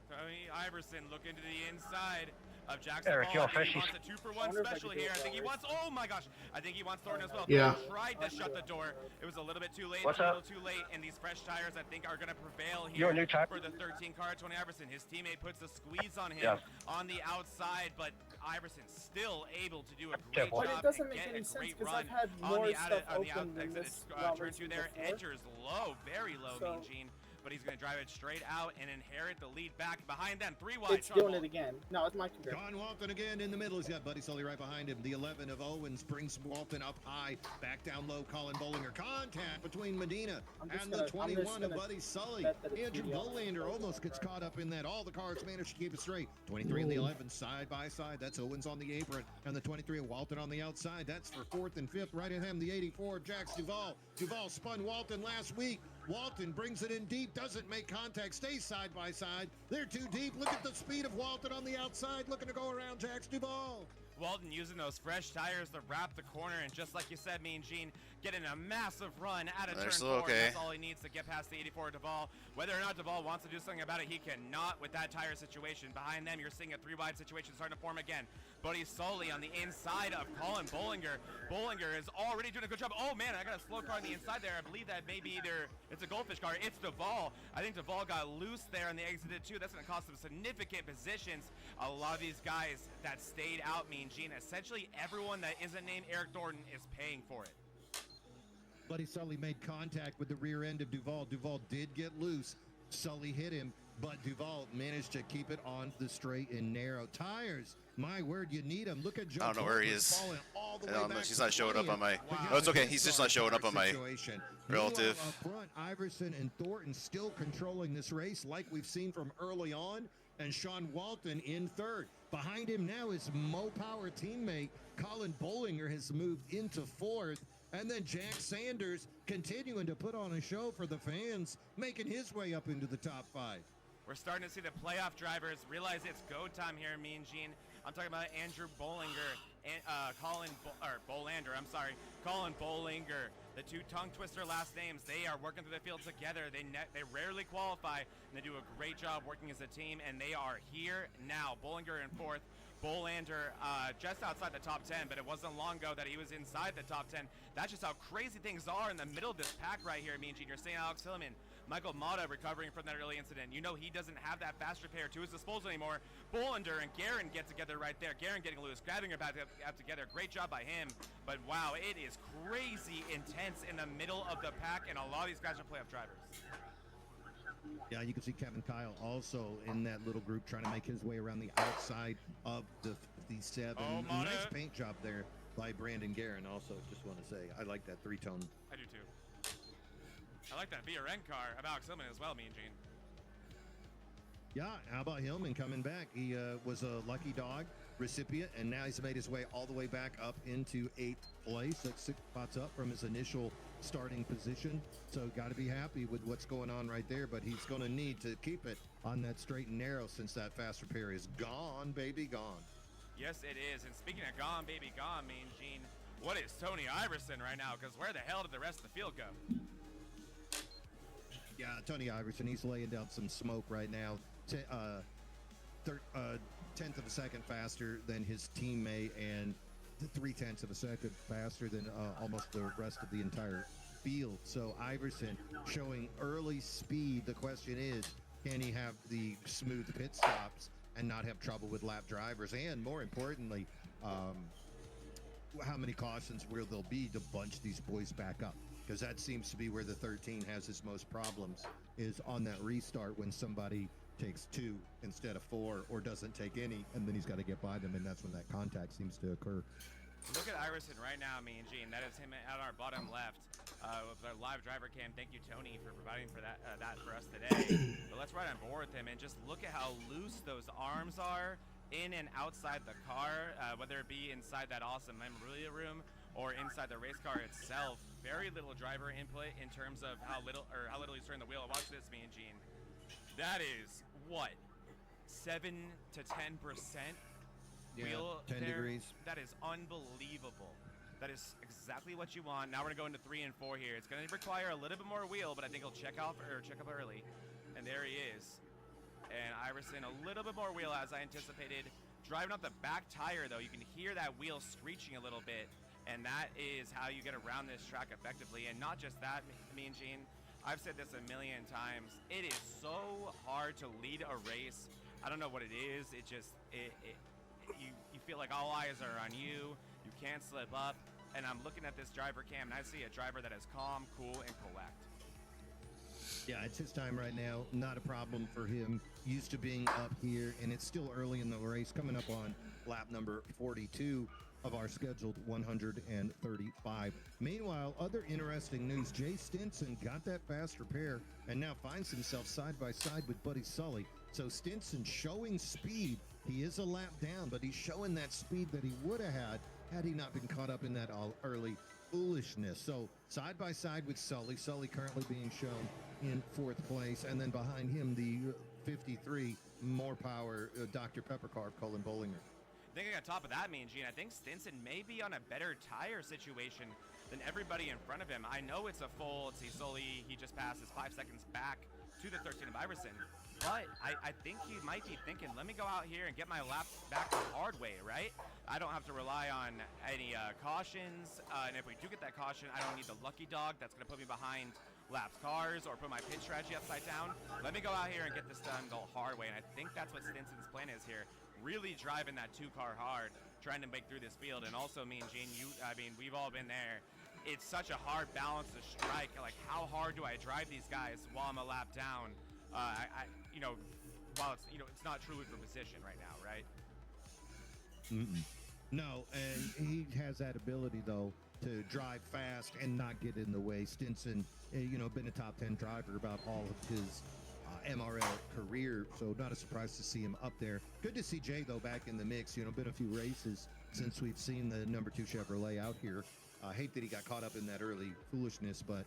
Tony Iverson looking to the inside of Jackson. Eric, Ball. you're I think he fishy. wants a 2-for-1 wonder if I special could do here. it I think he that wants. Oh my gosh! I think he wants Thornton as well. Yeah. Thornton tried to shut the door. It was a little bit too late. What's a up? little too late, and these fresh tires I think are going to prevail You're here a new type. for the 13 car. Tony Iverson. His teammate puts a squeeze on him Yeah. on the outside, but Iverson still able to do a great Careful. job But it doesn't and make get any a sense great because run I've had on more the stuff on the open than exit this turn Robertson 2 there. before. Edger's low, very low, So- Mean Gene. But he's going to drive it straight out and inherit the lead back behind them. 3 wide. It's doing it again. No, it's my computer. Don Walton again in the middle. He's got Buddy Sully right behind him. The 11 of Owens brings Walton up high. Back down low, Colin Bollinger. Contact between Medina I'm just and the gonna- I'm 21 just of gonna Buddy Sully. bet that it's Andrew mediocre. Bollander almost gets caught up in that. All the cars manage to keep it straight. 23 and the 11 side by side. That's Owens on the apron. And the 23 of Walton on the outside. That's for 4th and 5th. Right at him, the 84 Jax Duval. Duval spun Walton last week. Walton brings it in deep, doesn't make contact, stays side by side. They're too deep. Look at the speed of Walton on the outside, looking to go around Jax Duval. Walton using those fresh tires to wrap the corner, and just like you said, Mean Gene, getting a massive run out of They're turn still 4. okay. That's all he needs to get past the 84 Duvall. Whether or not Duvall wants to do something about it, he cannot with that tire situation. Behind them, you're seeing a 3-wide situation starting to form again. Buddy Sully on the inside of Colin Bollinger. Bollinger is already doing a good job. Oh man, I got a slow car on the inside there. I believe that maybe either it's a Goldfish car, it's Duvall. I think Duvall got loose there on the exited too. That's going to cost them significant positions. A lot of these guys that stayed out, Mean Gene, essentially everyone that isn't named Eric Thornton is paying for it. Buddy Sully made contact with the rear end of Duvall. Duvall did get loose. Sully hit him, but Duvall managed to keep it on the straight and narrow. Tires, my word, you need him. Look at Joe. I don't know where he is. falling all the I way don't know. back She's to not showing up on my. 20th. Oh, it's okay. He's just not showing up on my Situation. relative. Meanwhile, up front, Iverson and Thornton still controlling this race like we've seen from early on, and Sean Walton in third. Behind him now is Mo Power teammate Colin Bollinger has moved into fourth, and then Jack Sanders continuing to put on a show for the fans, making his way up into the top 5. We're starting to see the playoff drivers realize it's go time here, Mean Gene. I'm talking about Andrew Bollinger and Colin Bollinger. The two tongue twister last names, they are working through the field together. They rarely qualify, and they do a great job working as a team, and they are here now. Bollinger in fourth. Bolander just outside the top 10, but it wasn't long ago that he was inside the top 10. That's just how crazy things are in the middle of this pack right here, Mean Gene. You're seeing Alex Hillman, Michael Mata recovering from that early incident. You know he doesn't have that fast repair to his disposal anymore. Bolander and Guerin get together right there. Guerin getting loose, grabbing her back up together. Great job by him. But wow, it is crazy intense in the middle of the pack, and a lot of these guys are playoff drivers. Yeah, you can see Kevin Kyle also in that little group trying to make his way around the outside of the 57. Oh, nice Mata. paint job there by Brandon Guerin. Also, just want to say, I like that 3-tone. I do too. I like that VRN car of Alex Hillman as well, Mean Gene. Yeah, how about Hillman coming back? He was a lucky dog recipient, and now he's made his way all the way back up into 8th place. That's 6 spots up from his initial starting position. So got to be happy with what's going on right there, but he's going to need to keep it on that straight and narrow since that fast repair is gone, baby, gone. Yes, it is. And speaking of gone, baby, gone, Mean Gene, what is Tony Iverson right now? Because where the hell did the rest of the field go? Yeah, Tony Iverson, he's laying down some smoke right now. 10th of a second faster than his teammate, and 0.3 of a second faster than almost the rest of the entire field. So Iverson showing early speed. The question is, can he have the smooth pit stops and not have trouble with lap drivers? And more importantly, how many cautions will there be to bunch these boys back up? Because that seems to be where the 13 has its most problems, is on that restart when somebody takes 2 instead of 4 or doesn't take any, and then he's got to get by them, and that's when that contact seems to occur. Look at Iverson right now, Mean Gene. That is him at our bottom left with our live driver cam. Thank you, Tony, for providing for that for us today. But let's ride on board with him and just look at how loose those arms are in and outside the car, whether it be inside that awesome memorabilia room or inside the race car itself. Very little driver input in terms of how little he's turning the wheel. Watch this, Mean Gene. That is what, 7 to 10%. Wheel 10 there. degrees. That is unbelievable. That is exactly what you want. Now we're gonna go into 3 and 4 here. It's gonna require a little bit more wheel, but I think he'll check up early. And there he is. And Iverson a little bit more wheel as I anticipated. Driving up the back tire though, you can hear that wheel screeching a little bit, and that is how you get around this track effectively. And not just that, Mean Gene. I've said this a million times. It is so hard to lead a race. I don't know what it is. It just you feel like all eyes are on you. You can't slip up. And I'm looking at this driver cam, and I see a driver that is calm, cool, and collect. Yeah, it's his time right now. Not a problem for him. Used to being up here, and it's still early in the race. Coming up on lap number 42 of our scheduled 135. Meanwhile, other interesting news. Jay Stinson got that fast repair and now finds himself side by side with Buddy Sully. So Stinson showing speed. He is a lap down, but he's showing that speed that he would have had he not been caught up in that early foolishness. So side by side with Sully. Sully currently being shown in 4th place, and then behind him the 53 more power Dr. Pepper car, Colin Bollinger. Thinking on top of that, Mean Gene, I think Stinson may be on a better tire situation than everybody in front of him. I know it's a full, let's see, Sully, he just passes 5 seconds back to the 13 of Iverson, but I think he might be thinking, let me go out here and get my lap back the hard way, right? I don't have to rely on any cautions, and if we do get that caution, I don't need the lucky dog that's going to put me behind Lap's cars or put my pit strategy upside down. Let me go out here and get this done the hard way, and I think that's what Stinson's plan is here. Really driving that 2-car hard, trying to make through this field. And also, Mean Gene, we've all been there. It's such a hard balance to strike. Like, how hard do I drive these guys while I'm a lap down? While it's not truly for position right now, right? No, and he has that ability though to drive fast and not get in the way. Stinson, been a top 10 driver about all of his MRL career, so not a surprise to see him up there. Good to see Jay though back in the mix. Been a few races since we've seen the number 2 Chevrolet out here. I hate that he got caught up in that early foolishness, but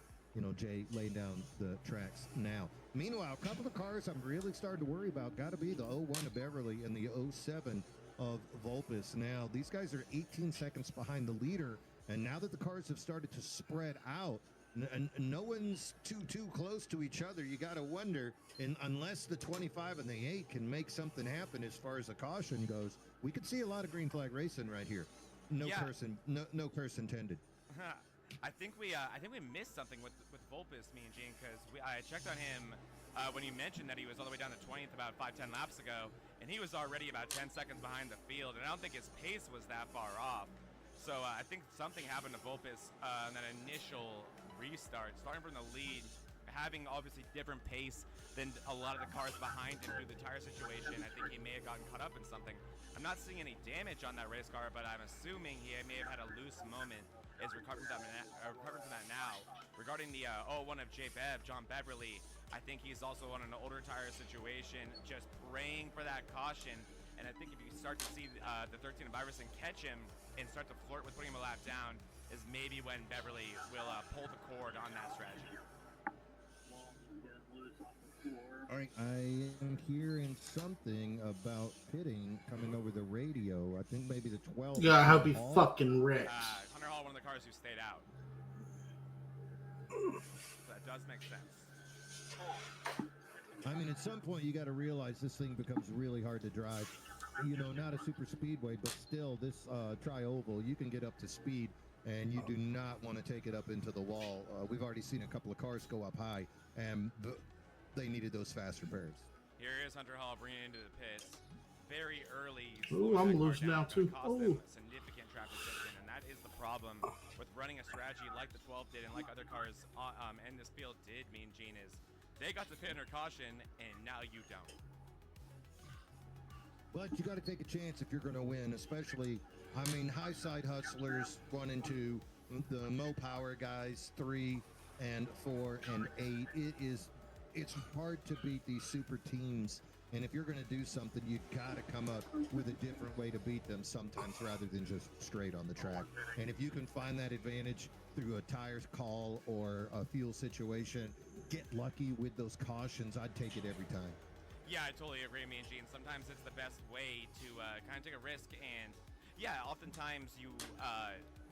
Jay laying down the tracks now. Meanwhile, a couple of cars I'm really starting to worry about got to be the 01 of Beverly and the 07 of Vulpis. Now these guys are 18 seconds behind the leader, and now that the cars have started to spread out, no one's too close to each other. You got to wonder, and unless the 25 and the 8 can make something happen as far as a caution goes, we could see a lot of green flag racing right here. No curse intended. I think we missed something with Vulpis, Mean Gene, because I checked on him when he mentioned that he was all the way down to 20th about 5-10 laps ago, and he was already about 10 seconds behind the field, and I don't think his pace was that far off. So I think something happened to Vulpis on that initial restart, starting from the lead, having obviously different pace than a lot of the cars behind him through the tire situation. I think he may have gotten caught up in something. I'm not seeing any damage on that race car, but I'm assuming he may have had a loose moment. Is recovering from that now. Regarding the 01 of John Beverly, I think he's also on an older tire situation, just praying for that caution. And I think if you start to see the 13 of Iverson catch him and start to flirt with putting him a lap down, is maybe when Beverly will pull the cord on that strategy. All right, I am hearing something about pitting coming over the radio. I think maybe the 12. Yeah, I hope he fucking wrecks. Hunter Hall, one of the cars who stayed out. So that does make sense. I mean, at some point you got to realize this thing becomes really hard to drive. Not a super speedway, but still, this tri-oval, you can get up to speed, and you do not want to take it up into the wall. We've already seen a couple of cars go up high, and they needed those fast repairs. Here is Hunter Hall bringing into the pits very early. Ooh, I'm loose now too. Oh. Significant traffic position, and that is the problem with running a strategy like the 12 did and like other cars in this field did. Mean Gene is they got to pit under caution, and now you don't. But you got to take a chance if you're going to win, especially, high side hustlers 1 and 2, the Mo Power guys 3 and 4 and 8. It's hard to beat these super teams, and if you're going to do something, you got to come up with a different way to beat them sometimes rather than just straight on the track. And if you can find that advantage through a tires call or a fuel situation, get lucky with those cautions. I'd take it every time. Yeah, I totally agree, Mean Gene. Sometimes it's the best way to kind of take a risk, and yeah, oftentimes you,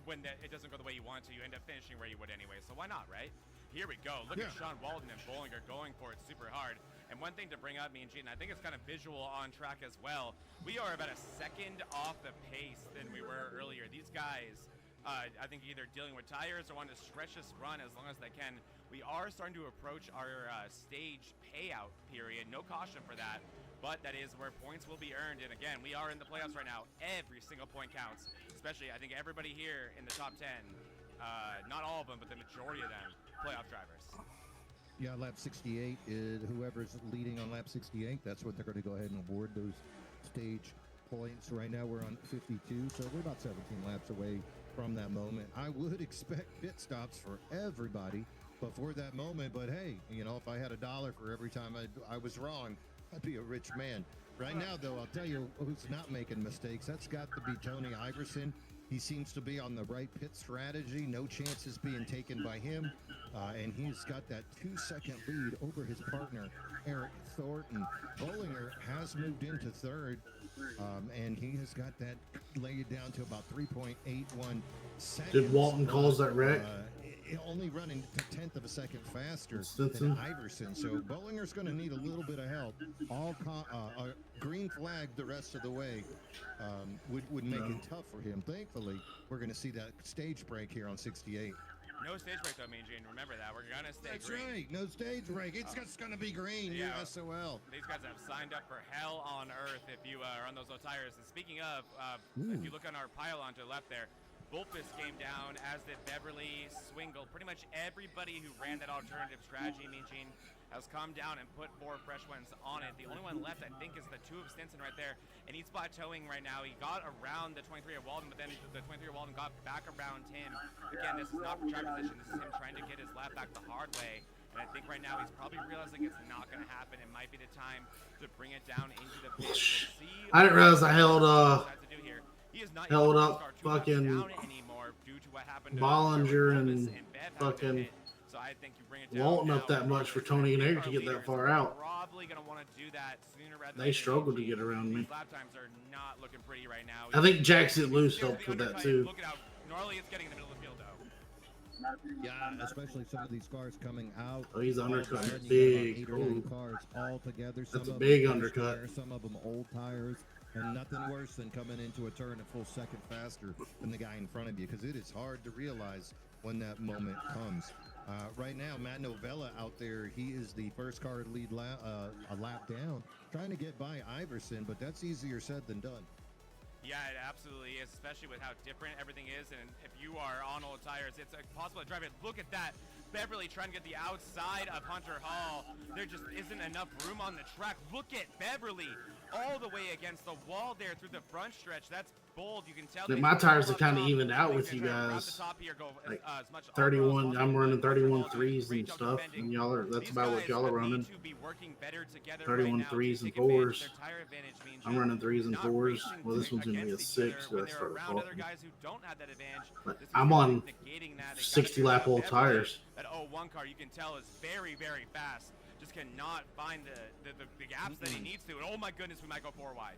when it doesn't go the way you want to, you end up finishing where you would anyway, so why not, right? Here we go. Look at Sean Walden and Bollinger going for it super hard. And one thing to bring up, Mean Gene, I think it's kind of visual on track as well. We are about a second off the pace than we were earlier. These guys, I think either dealing with tires or want to stretch this run as long as they can. We are starting to approach our stage payout period. No caution for that, but that is where points will be earned. And again, we are in the playoffs right now. Every single point counts, especially I think everybody here in the top 10, not all of them, but the majority of them, playoff drivers. Yeah, lap 68, whoever's leading on lap 68, that's what they're going to go ahead and award those stage points. Right now we're on 52, so we're about 17 laps away from that moment. I would expect pit stops for everybody before that moment, but hey, if I had $1 for every time I was wrong, I'd be a rich man. Right now, though, I'll tell you who's not making mistakes. That's got to be Tony Iverson. He seems to be on the right pit strategy. No chances being taken by him. And he's got that 2-second lead over his partner, Eric Thornton. Bollinger has moved into third, and he has got that laid down to about 3.81 seconds. Did Walton cause that wreck? Only running a 1/10 of a second faster Stinson. than Iverson. So Bollinger's going to need a little bit of help. Green flag the rest of the way would make it tough for him. Thankfully, we're going to see that stage break here on 68. No stage break though, Mean Gene. Remember that. We're gonna stay That's green. right. No stage break. It's just going to be green. Yeah. SOL. These guys have signed up for hell on earth if you are on those low tires. And speaking of, if you look on our pylon to the left there, Vulpis came down, as did Beverly, Swingle. Pretty much everybody who ran that alternative strategy, Mean Gene, has come down and put 4 fresh ones on it. The only one left, I think, is the 2 of Stinson right there. And he's plateauing right now. He got around the 23 of Walden, but then the 23 of Walden got back around him. Again, this is not for track position. This is him trying to get his lap back the hard way. And I think right now he's probably realizing it's not going to happen. It might be the time to bring it down into the pit. We'll see. I didn't realize I held He is not held able to up start 2 fucking laps down anymore due to what happened to Bollinger Vulpis and Bev having to fucking hit. So I think you bring it down Walton now. up that much for Tony and Eric to get that far out. Probably going to want to do that sooner rather They struggled to get around me. These lap times are not looking pretty right now. I think Jackson Loose Still helped the with that undercut. too. Look it out. Gnarly is getting in the middle of the field though. Yeah, especially some of these cars coming out. Oh, he's All of a undercutting sudden, big. you got about 8 or 9 Ooh. cars all together. Some That's a of big them fresh undercut. tires, some of them old tires, and nothing worse than coming into a turn a full second faster than the guy in front of you, because it is hard to realize when that moment comes. Right now, Matt Novella out there, he is the first car to lead a lap down, trying to get by Iverson, but that's easier said than done. Yeah, it absolutely is, especially with how different everything is. And if you are on old tires, it's possible to drive it. Look at that. Beverly trying to get the outside of Hunter Hall. There just isn't enough room on the track. Look at Beverly all the way against the wall there through the front stretch. That's bold. You can tell. Like, my tires are kind of evened out with you guys. Like 31, I'm running 31 threes and stuff, and y'all are, that's about what y'all are running. 31 threes and 4s. I'm running 3s and 4s. Well, this one's gonna be a 6, so that's for the fault. But I'm on 60 lap old tires. That 01 car, you can tell, is very, very fast. Just cannot find the gaps that he needs to. And oh my goodness, we might go 4 wide.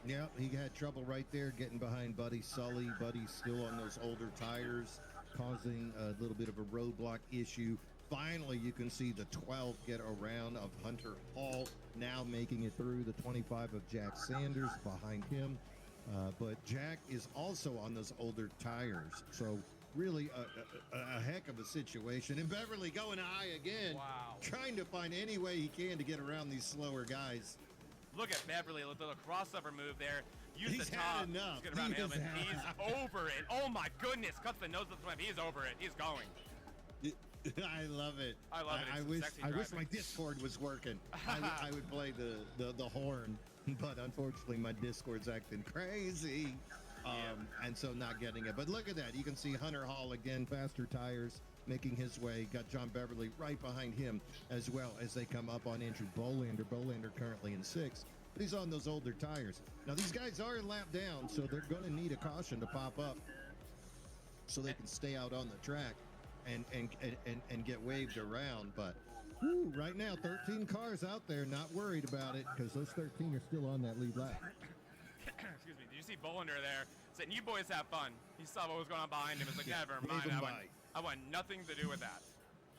Yeah, he had trouble right there getting behind Buddy Sully. Buddy's still on those older tires, causing a little bit of a roadblock issue. Finally, you can see the 12 get around of Hunter Hall, now making it through the 25 of Jack Sanders behind him. But Jack is also on those older tires. So really a heck of a situation. And Beverly going high again, trying to find any way he can to get around these slower guys. Look at Beverly, a little crossover move there. Use He's the top. had enough. He's around him, and he's over it. Oh my goodness, cuts the nose of the swim. He's over it. He's going. I love it. I love it. I wish my Discord was working. I would play the horn, but unfortunately my Discord's acting crazy. And so not getting it. But look at that. You can see Hunter Hall again, faster tires, making his way. Got John Beverly right behind him as well as they come up on Andrew Bolander. Bolander currently in 6th. But he's on those older tires. Now these guys are lap down, so they're going to need a caution to pop up so they can stay out on the track and get waved around. But right now, 13 cars out there, not worried about it, because those 13 are still on that lead lap. Excuse me. Did you see Bolander there saying, "You boys have fun"? He saw what was going on behind him. It's like, never mind. I want nothing to do with that.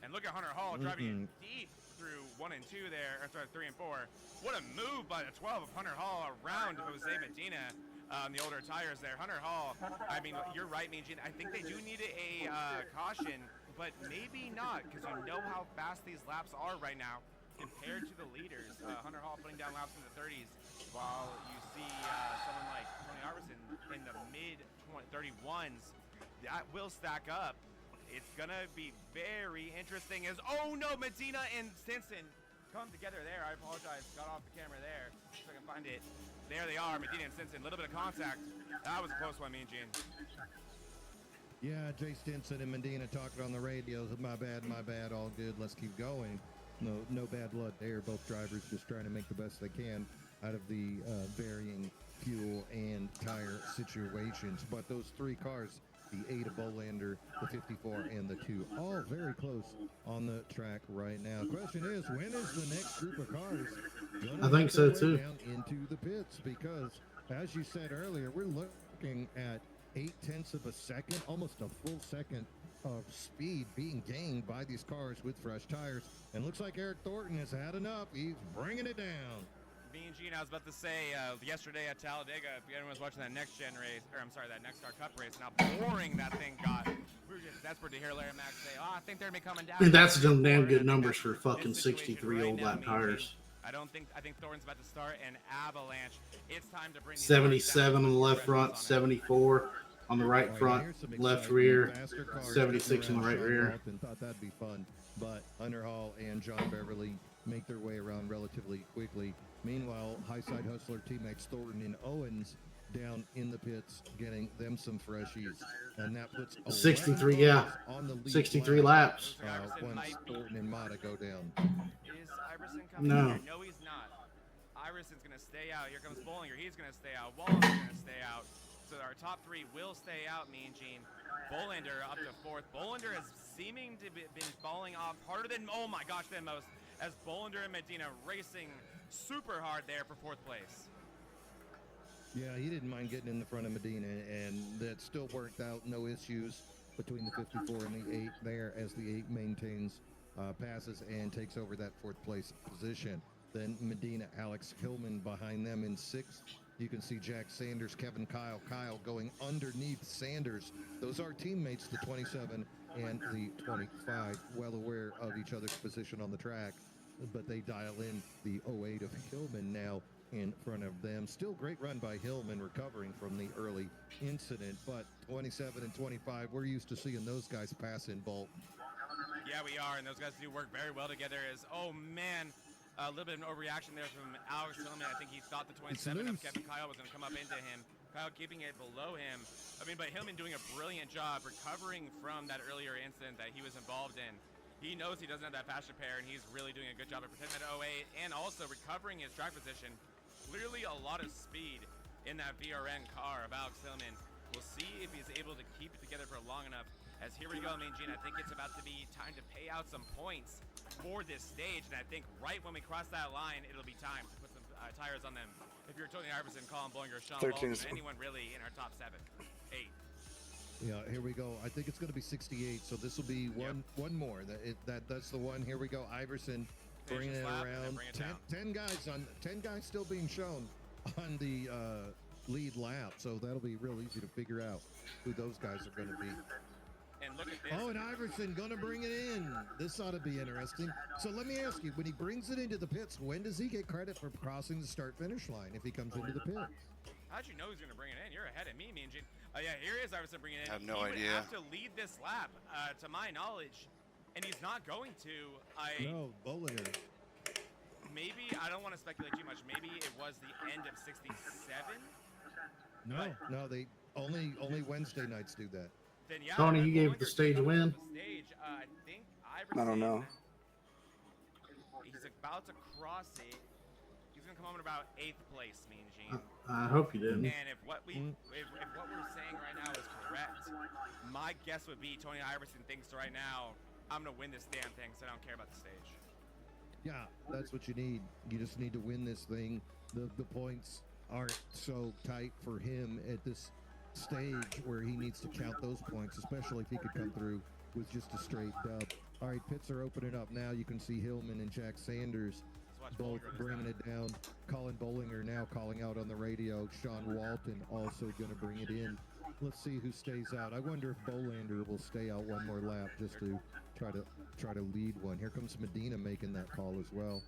And look at Hunter Hall driving it deep through 1 and 2 there. Sorry, 3 and 4. What a move by the 12 of Hunter Hall around Jose Medina on the older tires there. Hunter Hall, I mean, you're right, Mean Gene. I think they do need a caution, but maybe not, because you know how fast these laps are right now compared to the leaders. Hunter Hall putting down laps in the 30s, while you see someone like Tony Iverson in the mid-31s. That will stack up. It's going to be very interesting as, oh no, Medina and Stinson come together there. I apologize, got off the camera there, so I can find it. There they are, Medina and Stinson, a little bit of contact. That was a close one, Mean Gene. Yeah, Jay Stinson and Medina talking on the radio. My bad, all good, let's keep going. No bad blood there. Both drivers just trying to make the best they can out of the varying fuel and tire situations. But those 3 cars, the 8 of Bolander, the 54, and the 2, all very close on the track right now. Question is, when is the next group of cars going to I think so too. down into the pits? Because, as you said earlier, we're looking at 0.8 of a second, almost a full second of speed being gained by these cars with fresh tires. And looks like Eric Thornton has had enough. He's bringing it down. Me and Gene, I was about to say yesterday at Talladega, if anyone was watching that next gen race, or I'm sorry, that next car cup race, and how boring that thing got. We were just desperate to hear Larry Mack say, "Oh, I think they're gonna be coming down." And that's some damn good numbers for fucking 63 old lap tires. I think Thornton's about to start an avalanche. It's time to bring 77 on the left front, 74 on the right front, left rear, 76 on the right rear. Thought that'd be fun, but Hunter Hall and John Beverly make their way around relatively quickly. Meanwhile, high-side hustler teammates Thornton and Owens down in the pits, getting them some freshies, and that puts 63, yeah, on the lead 63 laps. Once Thornton and Mata go down. Is Iverson coming No. here? No, he's not. Iverson's gonna stay out. Here comes Bollinger. He's gonna stay out. Wallace is gonna stay out. So our top 3 will stay out. Me and Gene. Bolander up to 4th. Bolander has seeming to been falling off harder than than most. As Bolander and Medina racing super hard there for 4th place. Yeah, he didn't mind getting in the front of Medina, and that still worked out. No issues between the 54 and the 8 there, as the 8 maintains passes and takes over that 4th place position. Then Medina, Alex Hillman behind them in 6th. You can see Jack Sanders, Kevin Kyle going underneath Sanders. Those are teammates, the 27 and the 25, well aware of each other's position on the track, but they dial in the 08 of Hillman now in front of them. Still great run by Hillman, recovering from the early incident, but 27 and 25, we're used to seeing those guys pass in bulk. Yeah, we are, and those guys do work very well together. Oh man, a little bit of an overreaction there from Alex Hillman. I think he thought the 27 of Kevin Kyle was going to come up into him. Kyle keeping it below him. But Hillman doing a brilliant job recovering from that earlier incident that he was involved in. He knows he doesn't have that fast repair, and he's really doing a good job of protecting that 08 and also recovering his track position. Clearly a lot of speed in that VRN car of Alex Hillman. We'll see if he's able to keep it together for long enough. As here we go, Gene, I think it's about to be time to pay out some points for this stage, and I think right when we cross that line, it'll be time to put some tires on them. If you're Tony Iverson, Colin Bollinger, Sean Walton, anyone really in our top 7, 8. Yeah, here we go. I think it's going to be 68, so this will be one more. That's the one. Here we go. Iverson bringing it around. 10 guys still being shown on the lead lap, so that'll be real easy to figure out who those guys are going to be. And look at this. Oh, and Iverson going to bring it in. This ought to be interesting. So let me ask you, when he brings it into the pits, when does he get credit for crossing the start-finish line if he comes into the pits? How'd you know he's going to bring it in? You're ahead of me, Gene. Yeah, here is Iverson bringing it in. I have no idea. He would have to lead this lap, to my knowledge, and he's not going to. No, Bollinger. Maybe, I don't want to speculate too much. Maybe it was the end of 67? No, they only Wednesday nights do that. Then, yeah, Tony, you gave the stage a win. I think Iverson, I don't know. He's about to cross it. He's gonna come home in about 8th place, me and Gene. I hope you didn't. And if what we're saying right now is correct, my guess would be Tony Iverson thinks right now, I'm gonna win this damn thing, so I don't care about the stage. Yeah, that's what you need. You just need to win this thing. The points aren't so tight for him at this stage where he needs to count those points, especially if he could come through with just a straight dub. All right, pits are opening up now. You can see Hillman and Jack Sanders both bringing it down. Colin Bollinger now calling out on the radio. Sean Walton also going to bring it in. Let's see who stays out. I wonder if Bolander will stay out one more lap just to try to lead one. Here comes Medina making that call as well.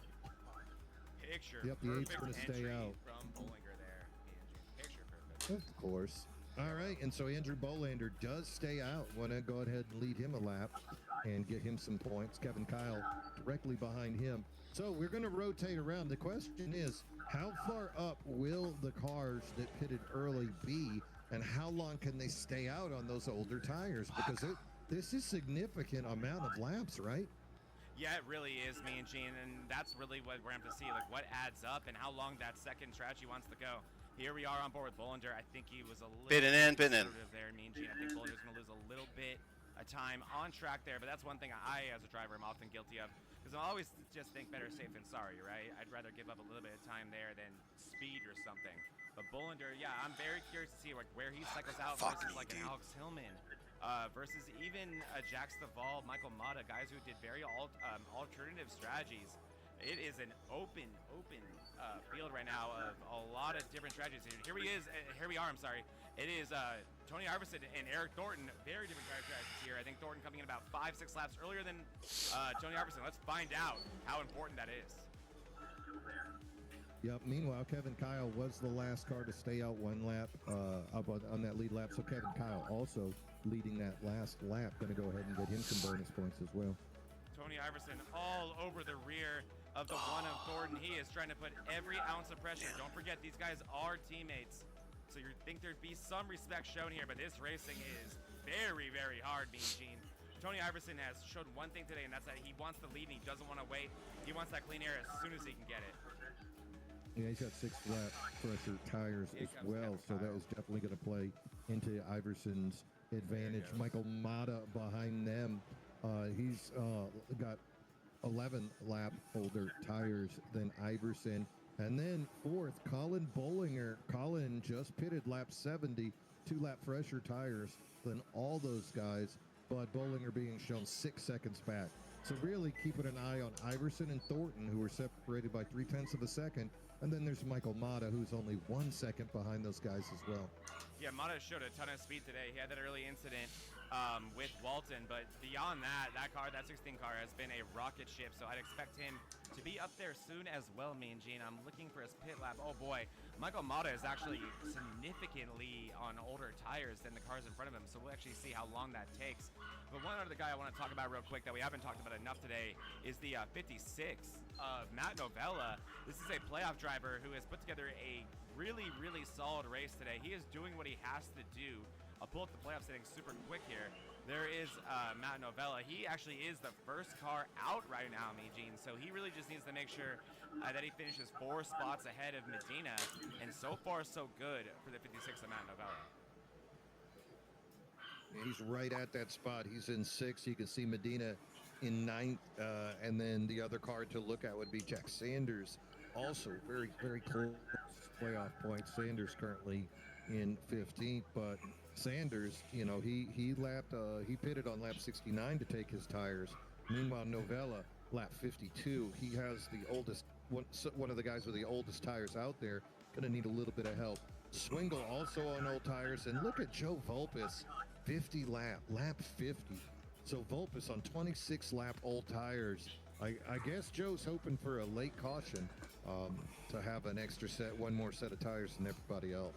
Yep, the 8's going to stay out. From Bollinger there. Picture perfect. Of course. All right, and so Andrew Bolander does stay out. Want to go ahead and lead him a lap and get him some points. Kevin Kyle directly behind him. So we're going to rotate around. The question is, how far up will the cars that pitted early be, and how long can they stay out on those older tires? Because this is significant amount of laps, right? Yeah, it really is, Mean Gene, and that's really what we're going to see, like what adds up and how long that second strategy wants to go. Here we are on board with Bollinger. I think he was a little Bidding in. there, Mean Gene. I think Bollinger's going to lose a little bit of time on track there, but that's one thing I, as a driver, am often guilty of, because I always just think better safe than sorry, right? I'd rather give up a little bit of time there than speed or something. But Bollinger, yeah, I'm very curious to see like where he cycles out versus like an Alex Hillman. Versus even Jax Theval, Michael Mata, guys who did very alternative strategies. It is an open field right now of a lot of different strategies. Here we are. I'm sorry. It is Tony Iverson and Eric Thornton. Very different strategies here. I think Thornton coming in about 5-6 laps earlier than Tony Iverson. Let's find out how important that is. Yep. Meanwhile, Kevin Kyle was the last car to stay out one lap up on that lead lap. So Kevin Kyle also leading that last lap. Going to go ahead and get him some bonus points as well. Tony Iverson all over the rear of the one of Thornton. He is trying to put every ounce of pressure. Don't forget, these guys are teammates. So you think there'd be some respect shown here, but this racing is very, very hard, Mean Gene. Tony Iverson has shown one thing today, and that's that he wants the lead and he doesn't want to wait. He wants that clean air as soon as he can get it. Yeah, he's got 6 lap pressure tires as well, so that is definitely going to play into Iverson's advantage. Michael Mata behind them. He's got 11 lap older tires than Iverson. And then fourth, Colin Bollinger. Colin just pitted lap 70, 2 lap fresher tires than all those guys, but Bollinger being shown 6 seconds back. So really keeping an eye on Iverson and Thornton, who were separated by 0.3 of a second. And then there's Michael Mata, who's only 1 second behind those guys as well. Yeah, Mata showed a ton of speed today. He had that early incident with Walton, but beyond that, that 16 car has been a rocket ship, so I'd expect him to be up there soon as well, Mean Gene. I'm looking for his pit lap. Oh boy, Michael Mata is actually significantly on older tires than the cars in front of him, so we'll actually see how long that takes. But one other guy I want to talk about real quick that we haven't talked about enough today is the 56 of Matt Novella. This is a playoff driver who has put together a really, really solid race today. He is doing what he has to do. I'll pull up the playoff settings super quick here. There is Matt Novella. He actually is the first car out right now, Mean Gene. So he really just needs to make sure that he finishes 4 spots ahead of Medina. And so far, so good for the 56 of Matt Novella. He's right at that spot. He's in 6th. You can see Medina in 9th. And then the other car to look at would be Jack Sanders. Also very, very close playoff points. Sanders currently in 15th, but Sanders, you know, he pitted on lap 69 to take his tires. Meanwhile, Novella, lap 52, he has the oldest, one of the guys with the oldest tires out there, going to need a little bit of help. Swingle also on old tires, and look at Joe Vulpis, 50 lap 50. So Vulpis on 26 lap old tires. I guess Joe's hoping for a late caution to have an extra one more set of tires than everybody else.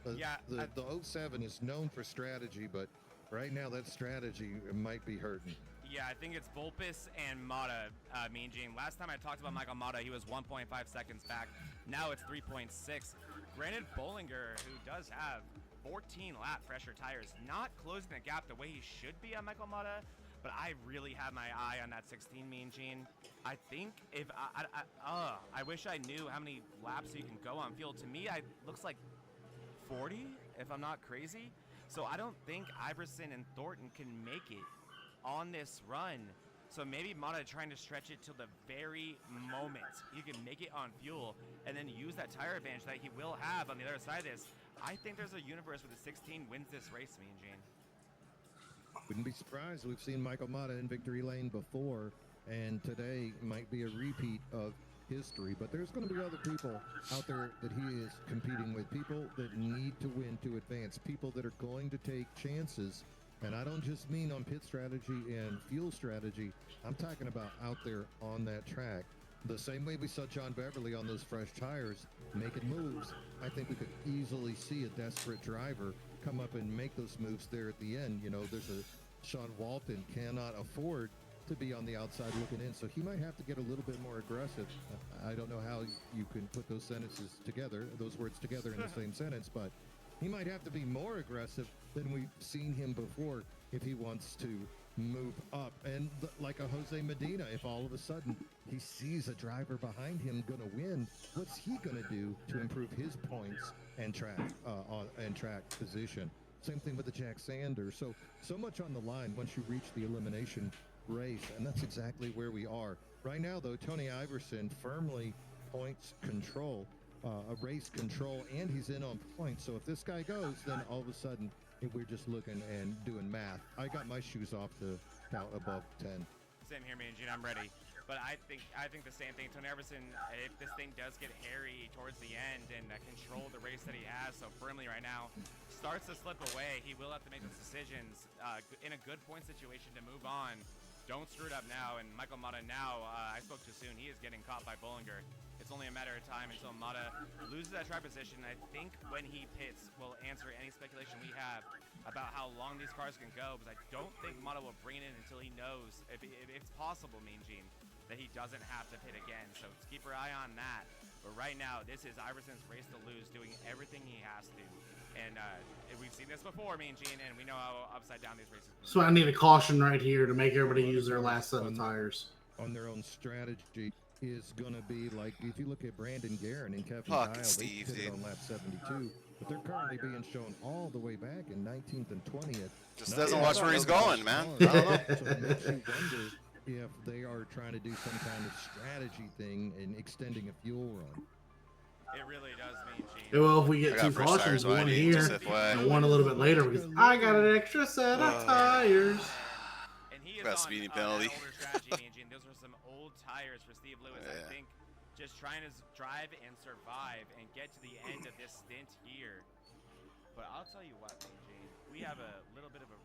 The 07 is known for strategy, but right now that strategy might be hurting. Yeah, I think it's Vulpis and Mata, Mean Gene. Last time I talked about Michael Mata, he was 1.5 seconds back. Now it's 3.6. Granted, Bollinger, who does have 14 lap fresher tires, not closing the gap the way he should be on Michael Mata, but I really have my eye on that 16, Mean Gene. I think if I wish I knew how many laps you can go on field. To me, it looks like 40, if I'm not crazy. So I don't think Iverson and Thornton can make it on this run. So maybe Mata trying to stretch it till the very moment he can make it on fuel and then use that tire advantage that he will have on the other side of this. I think there's a universe where the 16 wins this race, Mean Gene. Wouldn't be surprised. We've seen Michael Mata in victory lane before, and today might be a repeat of history. But there's going to be other people out there that he is competing with, people that need to win to advance, people that are going to take chances. And I don't just mean on pit strategy and fuel strategy. I'm talking about out there on that track. The same way we saw John Beverly on those fresh tires making moves, I think we could easily see a desperate driver come up and make those moves there at the end. You know, there's a Sean Walton cannot afford to be on the outside looking in, so he might have to get a little bit more aggressive. I don't know how you can put those sentences together, those words together in the same sentence, but he might have to be more aggressive than we've seen him before if he wants to move up. And like a Jose Medina, if all of a sudden he sees a driver behind him going to win, what's he going to do to improve his points and track position? Same thing with the Jack Sanders. So much on the line once you reach the elimination race, and that's exactly where we are. Right now, though, Tony Iverson firmly points control, a race control, and he's in on points. So if this guy goes, then all of a sudden we're just looking and doing math. I got my shoes off to count above 10. Same here, me and Gene. I'm ready. But I think the same thing. Tony Iverson, if this thing does get hairy towards the end and control the race that he has so firmly right now, starts to slip away, he will have to make those decisions in a good point situation to move on. Don't screw it up now. And Michael Mata now, I spoke too soon. He is getting caught by Bollinger. It's only a matter of time until Mata loses that track position. I think when he pits, we'll answer any speculation we have about how long these cars can go, because I don't think Mata will bring it in until he knows, if it's possible, Mean Gene, that he doesn't have to pit again. So let's keep our eye on that. But right now, this is Iverson's race to lose, doing everything he has to. And we've seen this before, Mean Gene, and we know how upside down these races can be. So I need a caution right here to make everybody use their last set of tires. On their own strategy is going to be like, if you look at Brandon Guerin and Kevin Kyle, they pitted on lap 72, but they're currently being shown all the way back in 19th and 20th. Just doesn't watch where he's going, man. I don't know. So it makes you wonder if they are trying to do some kind of strategy thing in extending a fuel run. It really does, Mean Gene. Yeah, well, if we get two cautions, one here and one a little bit later, because I got an extra set of tires. And he is Got a on speeding penalty. older strategy, Mean Gene. Those are some old tires for Steve Lewis. Yeah. I think just trying to drive and survive and get to the end of this stint here. But I'll tell you what, Mean Gene, we have a little bit of a,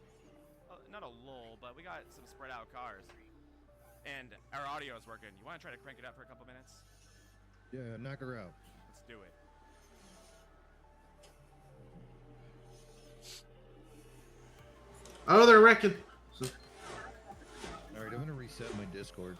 not a lull, but we got some spread out cars. And our audio is working. You want to try to crank it up for a couple minutes? Yeah, knock her out. Let's do it. Oh, they're wrecking. So, All right, I'm going to reset my Discord.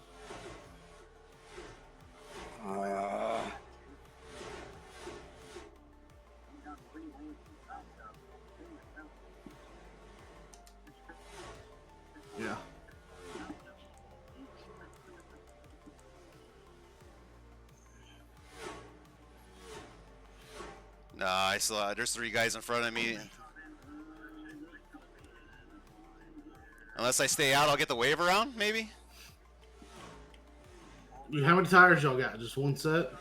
yeah. No, I saw there's 3 guys in front of me. Unless I stay out, I'll get the wave around, maybe? How many tires y'all got? Just one set?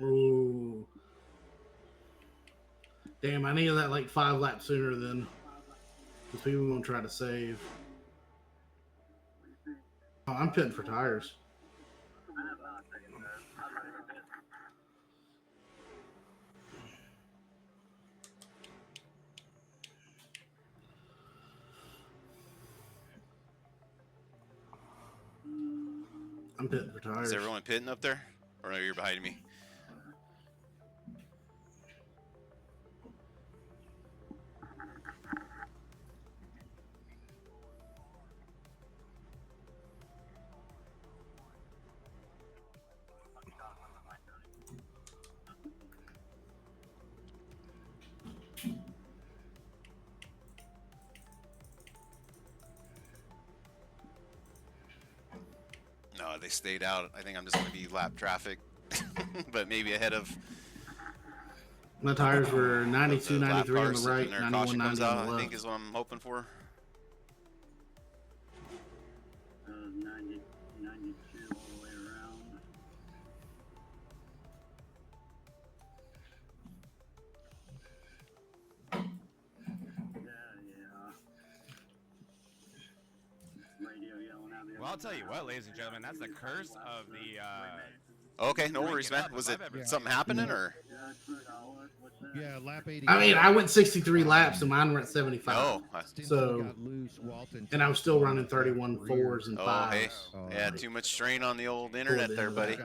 Ooh. Damn, I needed that like 5 laps sooner than, because people gonna try to save. Oh, I'm pitting for tires. I'm pitting for tires. Is everyone pitting up there? Or no, you're behind me? No, they stayed out. I think I'm just going to be lap traffic, but maybe ahead of. My tires were 92, 93 on the right, 91, 90 on the I left. think is what I'm hoping for. 92 all the way around. Well, I'll tell you what, ladies and gentlemen, that's the curse of the. Okay, no worries, man. Was it something happening or? Yeah, lap 80. I mean, I went 63 laps and mine were at 75. No. So, and I was still running 31 4s and 5s. Oh, hey. Yeah, too much strain on the old internet there, buddy.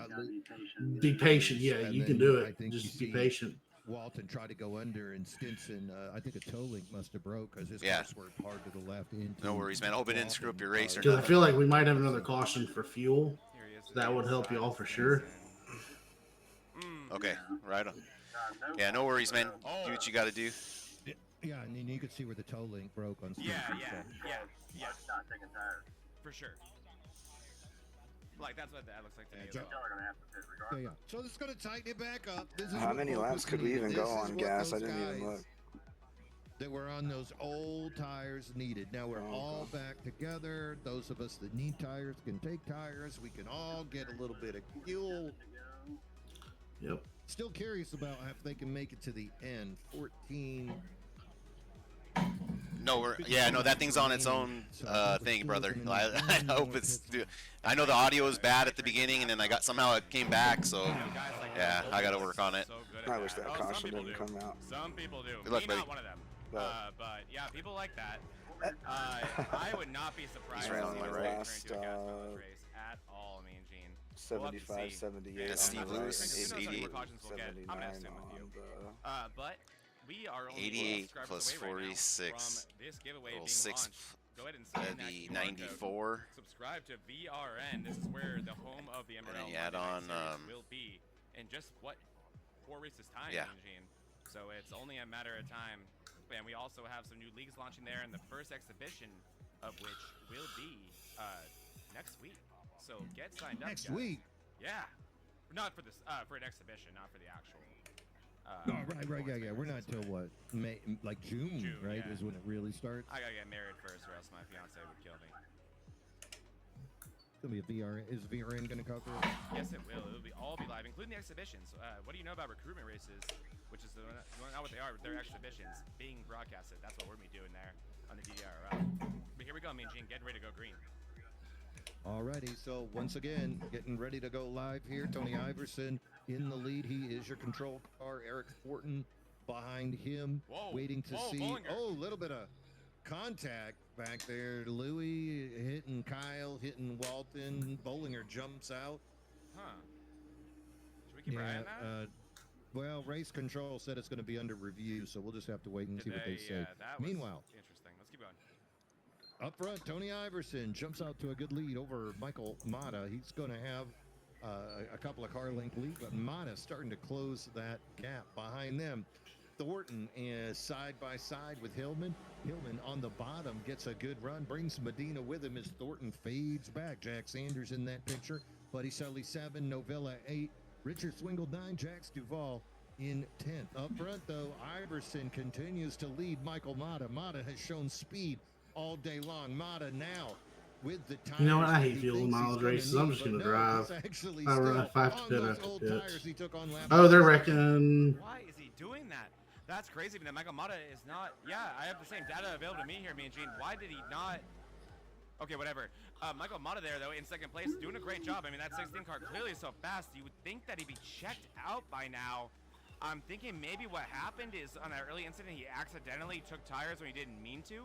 Be patient. Yeah, you can do it. Just be patient. Walton tried to go under, and Stinson, I think a toe link must have broke because his Yeah. car swerved hard to the left. Into No worries, man. I hope it didn't screw up your race or Because I nothing. feel like we might have another caution for fuel. Here he is to That the would help inside you all of for sure. Stinson. Okay, right on. Yeah, no worries, man. Do what you got to do. Yeah, and then you could see where the toe link broke on Stinson. Yeah. Not taking tires. For sure. Like, that's what that looks like to me. Joe- Y'all are gonna have to pit regardless. Yeah. So this is going to tighten it back up. This is How what many Vulpis laps could we needed. even go This is on what gas? I those didn't even guys look. that were on those old tires needed. Now we're all back together. Those of us that need tires can take tires. We can all get a little bit of fuel. Yep. Still curious about if they can make it to the end. 14. No, that thing's on its own thing, brother. I hope it's. I know the audio was bad at the beginning, and then somehow it came back. So yeah, I got to work on it. I wish that caution didn't come out. Some people do. Good luck, Me, buddy. not one of them. But yeah, people like that. But- I would not be surprised He's to see ran on the us enter last, into a gas mileage race at all. I mean, Gene. 75, 78 That's on Steve the Lewis, right, is 88. 79 I'm gonna assume on with you. the... But we are only 88 subscribers plus away right now 46. from this giveaway Little being 6. launched. Go ahead and scan That'd that be QR code. 94. Subscribe to VRN. This is where the home of the MRL then you add Monday Night on, Series will be in just 4 races time, Yeah. Gene. So it's only a matter of time. And we also have some new leagues launching there, and the first exhibition of which will be next week. So get signed up. Next guys. week. Yeah. Not for this, for an exhibition, not for the actual. Right. Yeah. We're not till what? May, like June, right? yeah. Is when it really starts. I gotta get married first, or else my fiance would kill me. It's gonna be a VR. Is VRN gonna cover it? Yes, it will. It will all be live, including the exhibitions. What do you know about recruitment races, which is not what they are, but they're exhibitions being broadcasted. That's what we're gonna be doing there on the DDRL. But here we go, me and Gene, getting ready to go green. Alrighty, so once again, getting ready to go live here. Tony Iverson in the lead. He is your control car. Eric Thornton behind him, waiting to see. Bollinger. Oh, a little bit of contact back there. Louis hitting Kyle, hitting Walton. Bollinger jumps out. Huh. Should we keep our eye on that? Well, race control said it's going to be under review, so we'll just have to wait and see what they say. That was Meanwhile, interesting. Let's keep going. up front, Tony Iverson jumps out to a good lead over Michael Mata. He's going to have a couple of car length lead, but Mata starting to close that gap behind them. Thornton is side by side with Hillman. Hillman on the bottom gets a good run, brings Medina with him as Thornton fades back. Jack Sanders in that picture. Buddy Sully 7, Novella 8, Richard Swingle 9, Jax Duvall in 10th. Up front, though, Iverson continues to lead Michael Mata. Mata has shown speed all day long. Mata now with the tires. You know what? I hate fuel mileage races. I'm just gonna drive. If I have to pit, I have to pit. Oh, they're wrecking. Why is he doing that? That's crazy. That Michael Mata is not. Yeah, I have the same data available to me here, me and Gene. Why did he not? Okay, whatever. Michael Mata there, though, in second place, doing a great job. I mean, that 16 car clearly is so fast. You would think that he'd be checked out by now. I'm thinking maybe what happened is on that early incident, he accidentally took tires when he didn't mean to.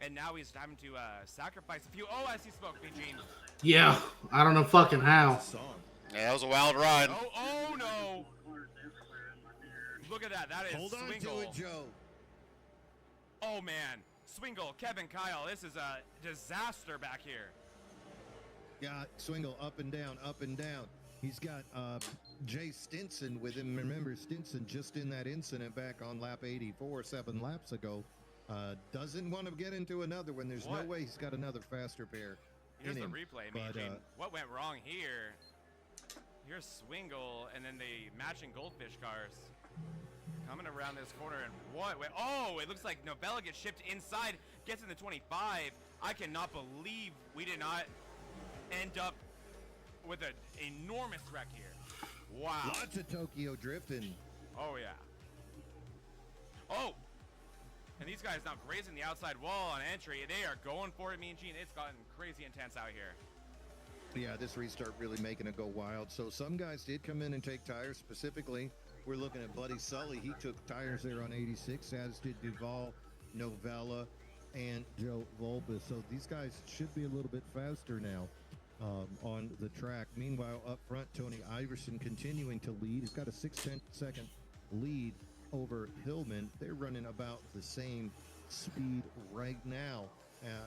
And now he's having to sacrifice a few. Oh, I see smoke, Gene. Yeah, I don't know fucking how. Yeah, that was a wild ride. Oh no! Look at that. That is Hold on Swingle. to it, Joe. Oh man, Swingle, Kevin, Kyle. This is a disaster back here. Yeah, Swingle up and down, up and down. He's got Jay Stinson with him. Remember, Stinson just in that incident back on lap 84, 7 laps ago. Doesn't want to get into another one. There's no way he's got another faster pair. Here's the replay, Gene. What went wrong here? Here's Swingle, and then the matching Goldfish cars coming around this corner, and what? Wait, oh, it looks like Novella gets shipped inside, gets in the 25. I cannot believe we did not end up with an enormous wreck here. Wow. Lots of Tokyo drifting. Oh yeah. Oh. And these guys now grazing the outside wall on entry. They are going for it, me and Gene. It's gotten crazy intense out here. Yeah, this restart really making it go wild. So some guys did come in and take tires. Specifically, we're looking at Buddy Sully. He took tires there on 86, as did Duvall, Novella, and Joe Vulpis. So these guys should be a little bit faster now on the track. Meanwhile, up front, Tony Iverson continuing to lead. He's got a 6/10 second lead over Hillman. They're running about the same speed right now.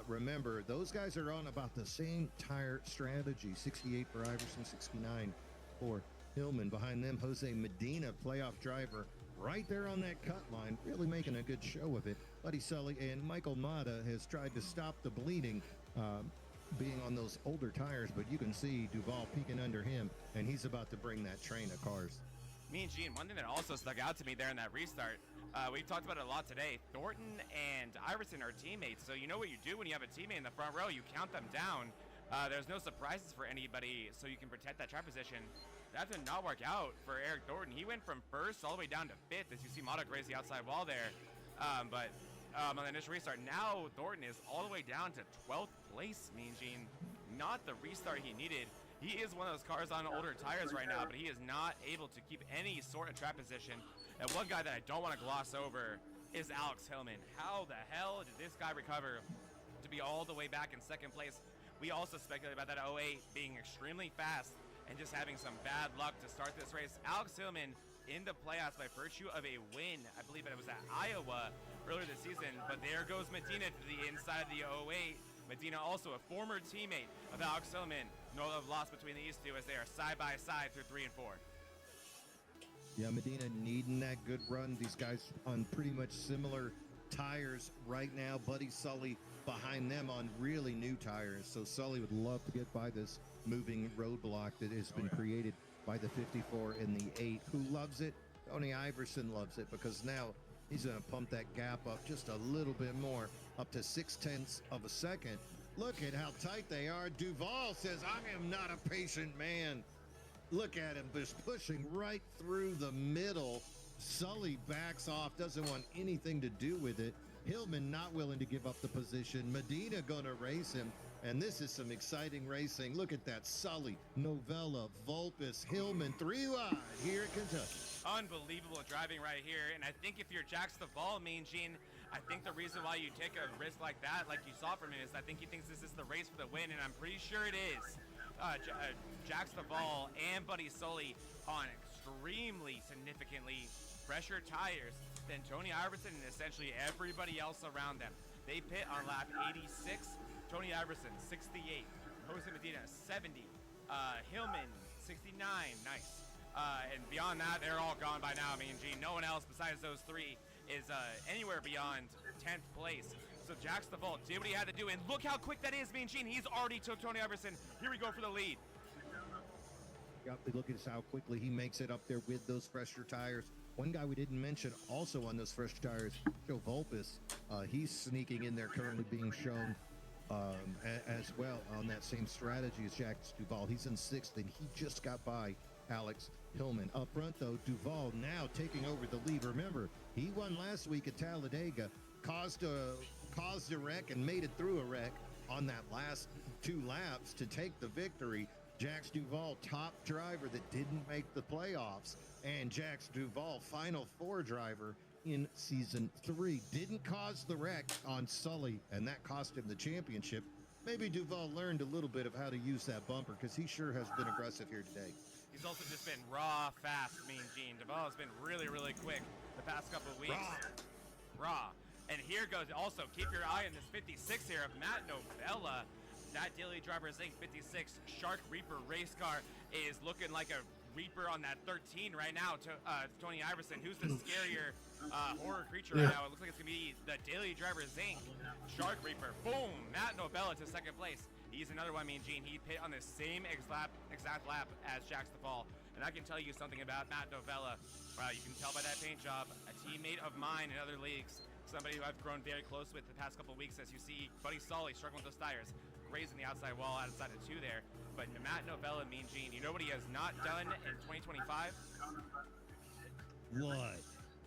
Remember, those guys are on about the same tire strategy. 68 for Iverson, 69 for Hillman. Behind them, Jose Medina, playoff driver, right there on that cut line, really making a good show of it. Buddy Sully and Michael Mata has tried to stop the bleeding, being on those older tires, but you can see Duval peeking under him, and he's about to bring that train of cars. Me and Gene, one thing that also stuck out to me there in that restart, we've talked about it a lot today. Thornton and Iverson are teammates, so you know what you do when you have a teammate in the front row, you count them down. There's no surprises for anybody, so you can protect that track position. That did not work out for Eric Thornton. He went from first all the way down to fifth, as you see Mata graze the outside wall there. On the initial restart, now Thornton is all the way down to 12th place, Mean Gene. Not the restart he needed. He is one of those cars on older tires right now, but he is not able to keep any sort of track position. And one guy that I don't want to gloss over is Alex Hillman. How the hell did this guy recover to be all the way back in second place? We also speculated about that 08 being extremely fast and just having some bad luck to start this race. Alex Hillman in the playoffs by virtue of a win. I believe that it was at Iowa earlier this season, but there goes Medina to the inside of the 08. Medina, also a former teammate of Alex Hillman. No love lost between these two as they are side by side through 3 and 4. Yeah, Medina needing that good run. These guys on pretty much similar tires right now. Buddy Sully behind them on really new tires. So Sully would love to get by this moving roadblock that has been created by the 54 and the 8. Who loves it? Tony Iverson loves it, because now he's going to pump that gap up just a little bit more, up to 0.6 of a second. Look at how tight they are. Duval says, I am not a patient man. Look at him, just pushing right through the middle. Sully backs off, doesn't want anything to do with it. Hillman not willing to give up the position. Medina gonna race him, and this is some exciting racing. Look at that. Sully, Novella, Vulpis, Hillman, 3 wide here at Kentucky. Unbelievable driving right here, and I think if you're Jax the Ball, Mean Gene, I think the reason why you take a risk like that, like you saw from him, is I think he thinks this is the race for the win, and I'm pretty sure it is. Jax the Ball and Buddy Sully on extremely significantly fresher tires than Tony Iverson and essentially everybody else around them. They pit on lap 86. Tony Iverson 68, Jose Medina 70, Hillman 69. Nice. And beyond that, they're all gone by now. Mean Gene, no one else besides those three is anywhere beyond 10th place. So Jax the Vault did what he had to do, and look how quick that is, Mean Gene. He's already took Tony Iverson. Here we go for the lead. Yep, look at how quickly he makes it up there with those fresher tires. One guy we didn't mention also on those fresh tires, Joe Vulpis. He's sneaking in there, currently being shown as well on that same strategy as Jax Duval. He's in 6th, and he just got by Alex Hillman. Up front, though, Duval now taking over the lead. Remember, he won last week at Talladega, caused a wreck and made it through a wreck on that last 2 laps to take the victory. Jax Duval, top driver that didn't make the playoffs, and Jax Duval, Final 4 driver in Season 3. Didn't cause the wreck on Sully, and that cost him the championship. Maybe Duval learned a little bit of how to use that bumper, because he sure has been aggressive here today. He's also just been raw fast, Mean Gene. Duval has been really, really quick the past couple of weeks. Raw. And here goes, also, keep your eye on this 56 here of Matt Novella. That Daily Driver's Inc. 56 Shark Reaper race car is looking like a Reaper on that 13 right now to Tony Iverson. Who's the scarier horror creature right now? It looks like it's going to be the Daily Driver's Inc. Shark Reaper. Boom! Matt Novella to second place. He's another one, Mean Gene. He pit on the same exact lap as Jax the Ball. And I can tell you something about Matt Novella. You can tell by that paint job. A teammate of mine in other leagues. Somebody who I've grown very close with the past couple of weeks, as you see Buddy Sully struggling with those tires, raising the outside wall outside of 2 there. But Matt Novella, Mean Gene, you know what he has not done in 2025? What?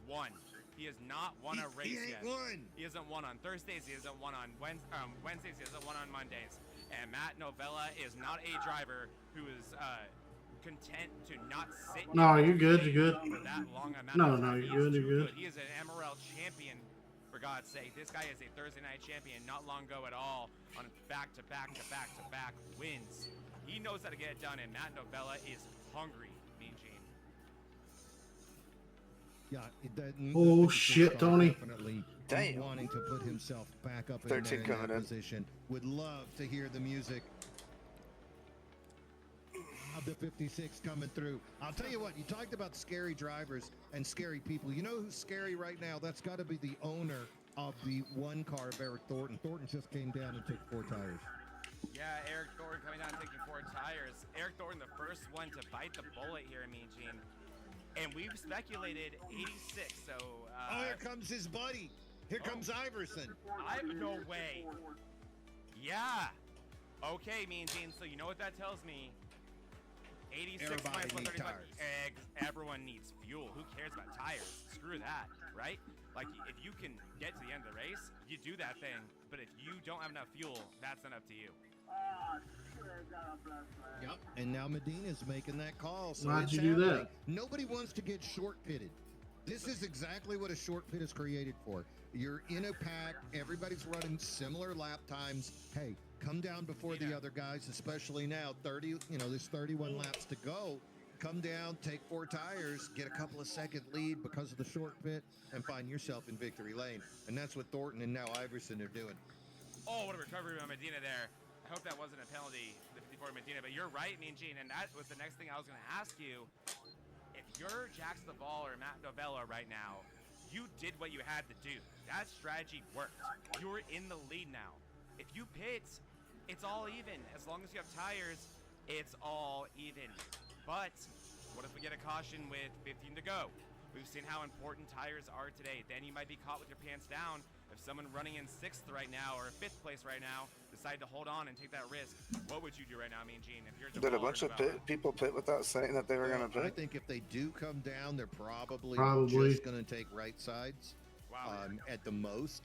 Won. He has not won a race yet. Won. He hasn't won on Thursdays. He hasn't won on Wednesdays. He hasn't won on Mondays. And Matt Novella is not a driver who is content to not sit. No, you're good. You're good. For that long amount No, of time. you're good. You're good. He is an MRL champion. For God's sake, this guy is a Thursday night champion not long ago at all on back-to-back wins. He knows how to get it done, and Matt Novella is hungry, Mean Gene. Yeah. Oh, shit, Tony. Definitely Damn. wanting to put himself back up in 13 there in coming that in. position. Would love to hear the music of the 56 coming through. I'll tell you what, you talked about scary drivers and scary people. You know who's scary right now? That's got to be the owner of the one car of Eric Thornton. Thornton just came down and took 4 tires. Yeah, Eric Thornton coming down and taking 4 tires. Eric Thornton, the first one to bite the bullet here, Mean Gene. And we've speculated 86, so... oh, here comes his buddy. Here comes Iverson. No way. Yeah. Okay, Mean Gene, so you know what that tells me? 86 Everybody minus needs 135. tires. Everyone needs fuel. Who cares about tires? Screw that, right? Like, if you can get to the end of the race, you do that thing. But if you don't have enough fuel, that's not up to you. Yep. And now Medina's making that call. So Why'd it's you do that? happening. Nobody wants to get short pitted. This is exactly what a short pit is created for. You're in a pack. Everybody's running similar lap times. Hey, come down before the other guys, especially now. There's 31 laps to go. Come down, take 4 tires, get a couple of second lead because of the short pit, and find yourself in victory lane. And that's what Thornton and now Iverson are doing. Oh, what a recovery by Medina there. I hope that wasn't a penalty for Medina, but you're right, Mean Gene, and that was the next thing I was going to ask you. If you're Jax the Ball or Matt Novella right now, you did what you had to do. That strategy worked. You're in the lead now. If you pit, it's all even. As long as you have tires, it's all even. But what if we get a caution with 15 to go? We've seen how important tires are today. Then you might be caught with your pants down. If someone running in 6th right now or 5th place right now decide to hold on and take that risk, what would you do right now, Mean Gene? If you're Did a bunch of people pit without saying that they were going to I pit? think if they do come down, they're probably just going to take right sides at the most.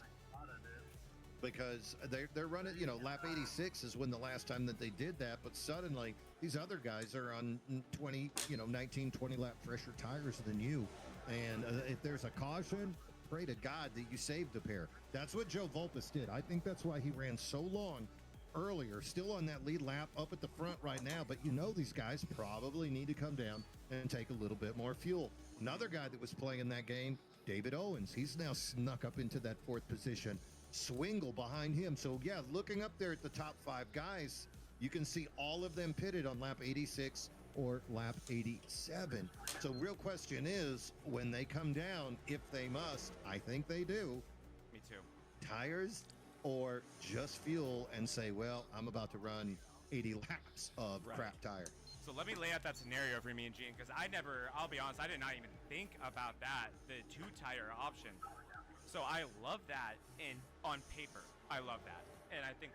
Because they're running, lap 86 is when the last time that they did that. But suddenly, these other guys are on 19, 20 lap fresher tires than you. And if there's a caution, pray to God that you saved a pair. That's what Joe Vulpis did. I think that's why he ran so long earlier, still on that lead lap up at the front right now. But these guys probably need to come down and take a little bit more fuel. Another guy that was playing that game, David Owens, he's now snuck up into that 4th position. Swingle behind him. So, yeah, looking up there at the top 5 guys, you can see all of them pitted on lap 86 or lap 87. So real question is, when they come down, if they must, I think they do. Me too. Tires or just fuel and say, well, I'm about to run 80 laps of crap tire. So let me lay out that scenario for me and Gene, because I'll be honest, I did not even think about that, the 2-tire option. So I love that, and on paper, I love that. And I think,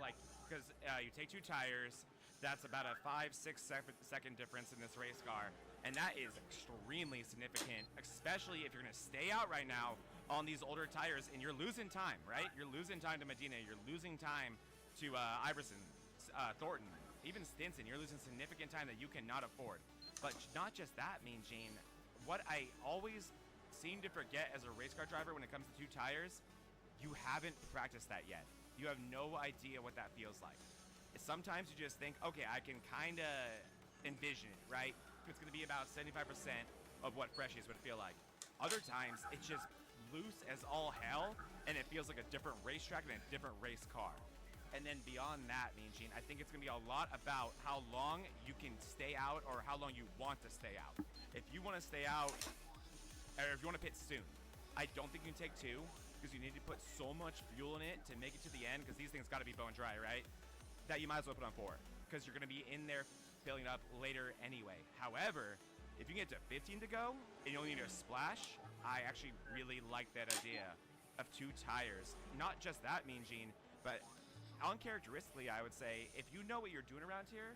because you take 2 tires, that's about a 5-6 second difference in this race car. And that is extremely significant, especially if you're going to stay out right now on these older tires, and you're losing time, right? You're losing time to Medina. You're losing time to Iverson, Thornton, even Stinson. You're losing significant time that you cannot afford. But not just that, Mean Gene. What I always seem to forget as a race car driver when it comes to 2 tires, you haven't practiced that yet. You have no idea what that feels like. Sometimes you just think, okay, I can kind of envision it, right? It's going to be about 75% of what freshies would feel like. Other times, it's just loose as all hell, and it feels like a different racetrack and a different race car. And then beyond that, Mean Gene, I think it's going to be a lot about how long you can stay out or how long you want to stay out. If you want to stay out, or if you want to pit soon, I don't think you can take 2, because you need to put so much fuel in it to make it to the end, because these things got to be bone dry, right? That you might as well put on 4, because you're going to be in there filling up later anyway. However, if you get to 15 to go and you only need a splash, I actually really like that idea of 2 tires. Not just that, Mean Gene, but uncharacteristically, I would say, if you know what you're doing around here,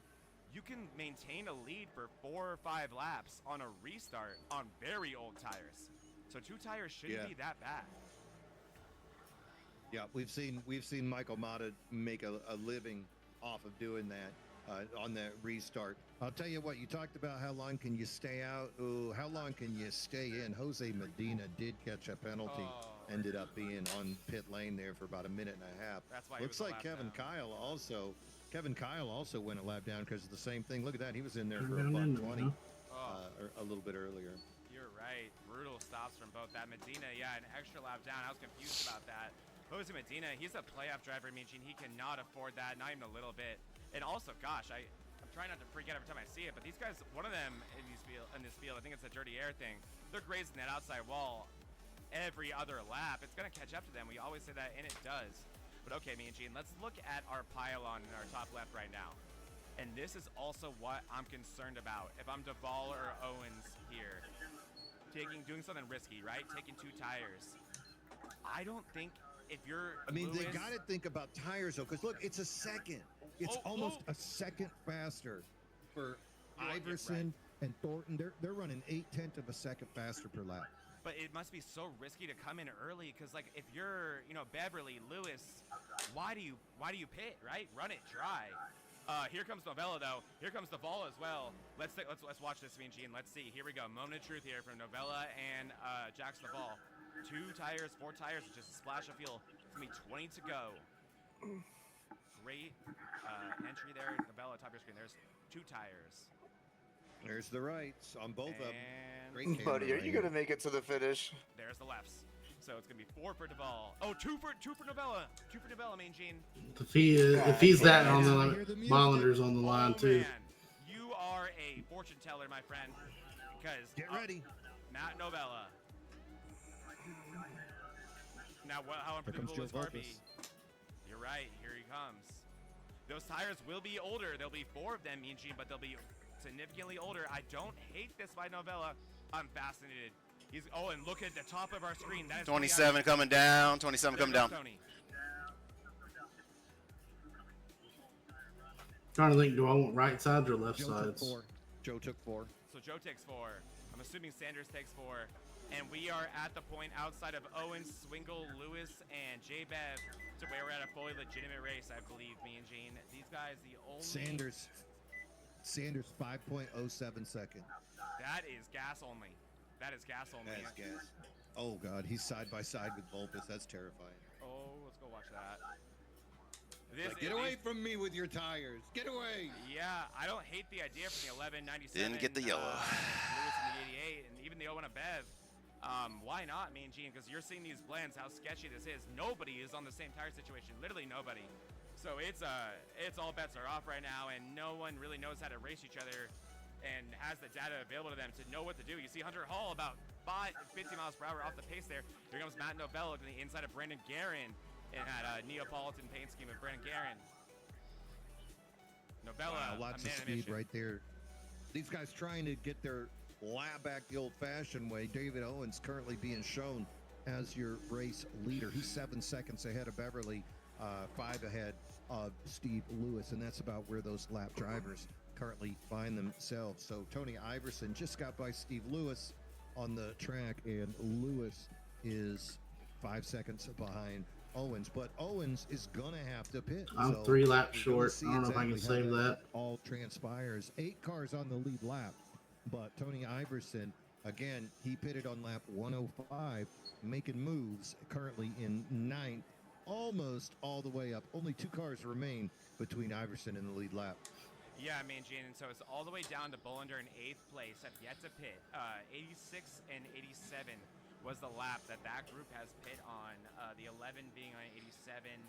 you can maintain a lead for 4 or 5 laps on a restart on very old tires. So 2 tires shouldn't be that bad. Yeah, we've seen Michael Mata make a living off of doing that on that restart. I'll tell you what, you talked about how long can you stay out. Ooh, how long can you stay in? Jose Medina did catch a penalty, ended up being on pit lane there for about a minute and a half. That's why looks like Kevin Kyle also went a lap down because of the same thing. Look at that, he was in there for about 20 or a little bit earlier. You're right. brutal stops from both. That Medina, yeah, an extra lap down. I was confused about that. Jose Medina, he's a playoff driver, meaning he cannot afford that, not even a little bit. And also, gosh, I'm trying not to freak out every time I see it, but these guys, one of them in this field, I think it's a dirty air thing. They're grazing that outside wall every other lap. It's gonna catch up to them. We always say that, and it does. But okay, me and Gene, let's look at our pylon in our top left right now. And this is also what I'm concerned about. If I'm Duvall or Owens here, doing something risky, right? Taking 2 tires. I don't think if you're Lewis, they got to think about tires, though, because look, it's a second. It's almost a second faster for Iverson and Thornton. They're running 8/10 of a second faster per lap. But it must be so risky to come in early, because like if you're, Beverly, Lewis, why do you pit, right? Run it dry. Here comes Novella though. Here comes the ball as well. Let's watch this, me and Gene. Let's see. Here we go. Moment of truth here from Novella and Jackson the ball. 2 tires, 4 tires, just a splash of fuel. It's gonna be 20 to go. Great entry there, Novella, top of your screen. There's 2 tires. There's the rights on both of them. Great buddy, are you gonna make it to the finish? There's the lefts. So it's gonna be 4 for Duvall. Oh, 2 for Novella. 2 for Novella, main Gene. If he's that on the Mollender's on the line too. Man. You are a fortune teller, my friend. Because get ready, Matt Novella. Now, how unpredictable will this car be? You're right. Here he comes. Those tires will be older. There'll be 4 of them, mean Gene, but they'll be significantly older. I don't hate this by Novella. I'm fascinated. And look at the top of our screen. That is 27 coming down. 27 coming down. Tony. Trying to think, do I want right sides or left Joe sides? Took 4. Joe took 4. So Joe takes 4. I'm assuming Sanders takes 4. And we are at the point outside of Owens, Swingle, Lewis, and J-Bev to where we're at a fully legitimate race, I believe, me and Gene. These guys, the only... Sanders 5.07 seconds. That is gas only. That is gas only. That is gas. Oh, God. He's side by side with Vulpis. That's terrifying. Oh, let's go watch that. Get away from me with your tires. Get away. Yeah, I don't hate the idea from the 1197. Didn't get the yellow. Lewis in the 88, and even the 01 of Bev. Why not, me and Gene? Because you're seeing these blends, how sketchy this is. Nobody is on the same tire situation. Literally nobody. So it's all bets are off right now, and no one really knows how to race each other and has the data available to them to know what to do. You see Hunter Hall about 50 miles per hour off the pace there. Here comes Matt Novella to the inside of Brandon Guerin in that Neapolitan paint scheme of Brandon Guerin. Novella, lots of speed right there. These guys trying to get their lap back the old-fashioned way. David Owens currently being shown as your race leader. He's 7 seconds ahead of Beverly, 5 ahead of Steve Lewis, and that's about where those lap drivers currently find themselves. So Tony Iverson just got by Steve Lewis on the track, and Lewis is 5 seconds behind Owens, but Owens is gonna have to pit. I'm 3 laps short. I don't know if I can save that. All transpires. 8 cars on the lead lap, but Tony Iverson, again, he pitted on lap 105, making moves, currently in 9th, almost all the way up. Only 2 cars remain between Iverson and the lead lap. Yeah, I mean, Gene, and so it's all the way down to Bullender in 8th place, have yet to pit. 86 and 87 was the lap that group has pit on. The 11 being on 87,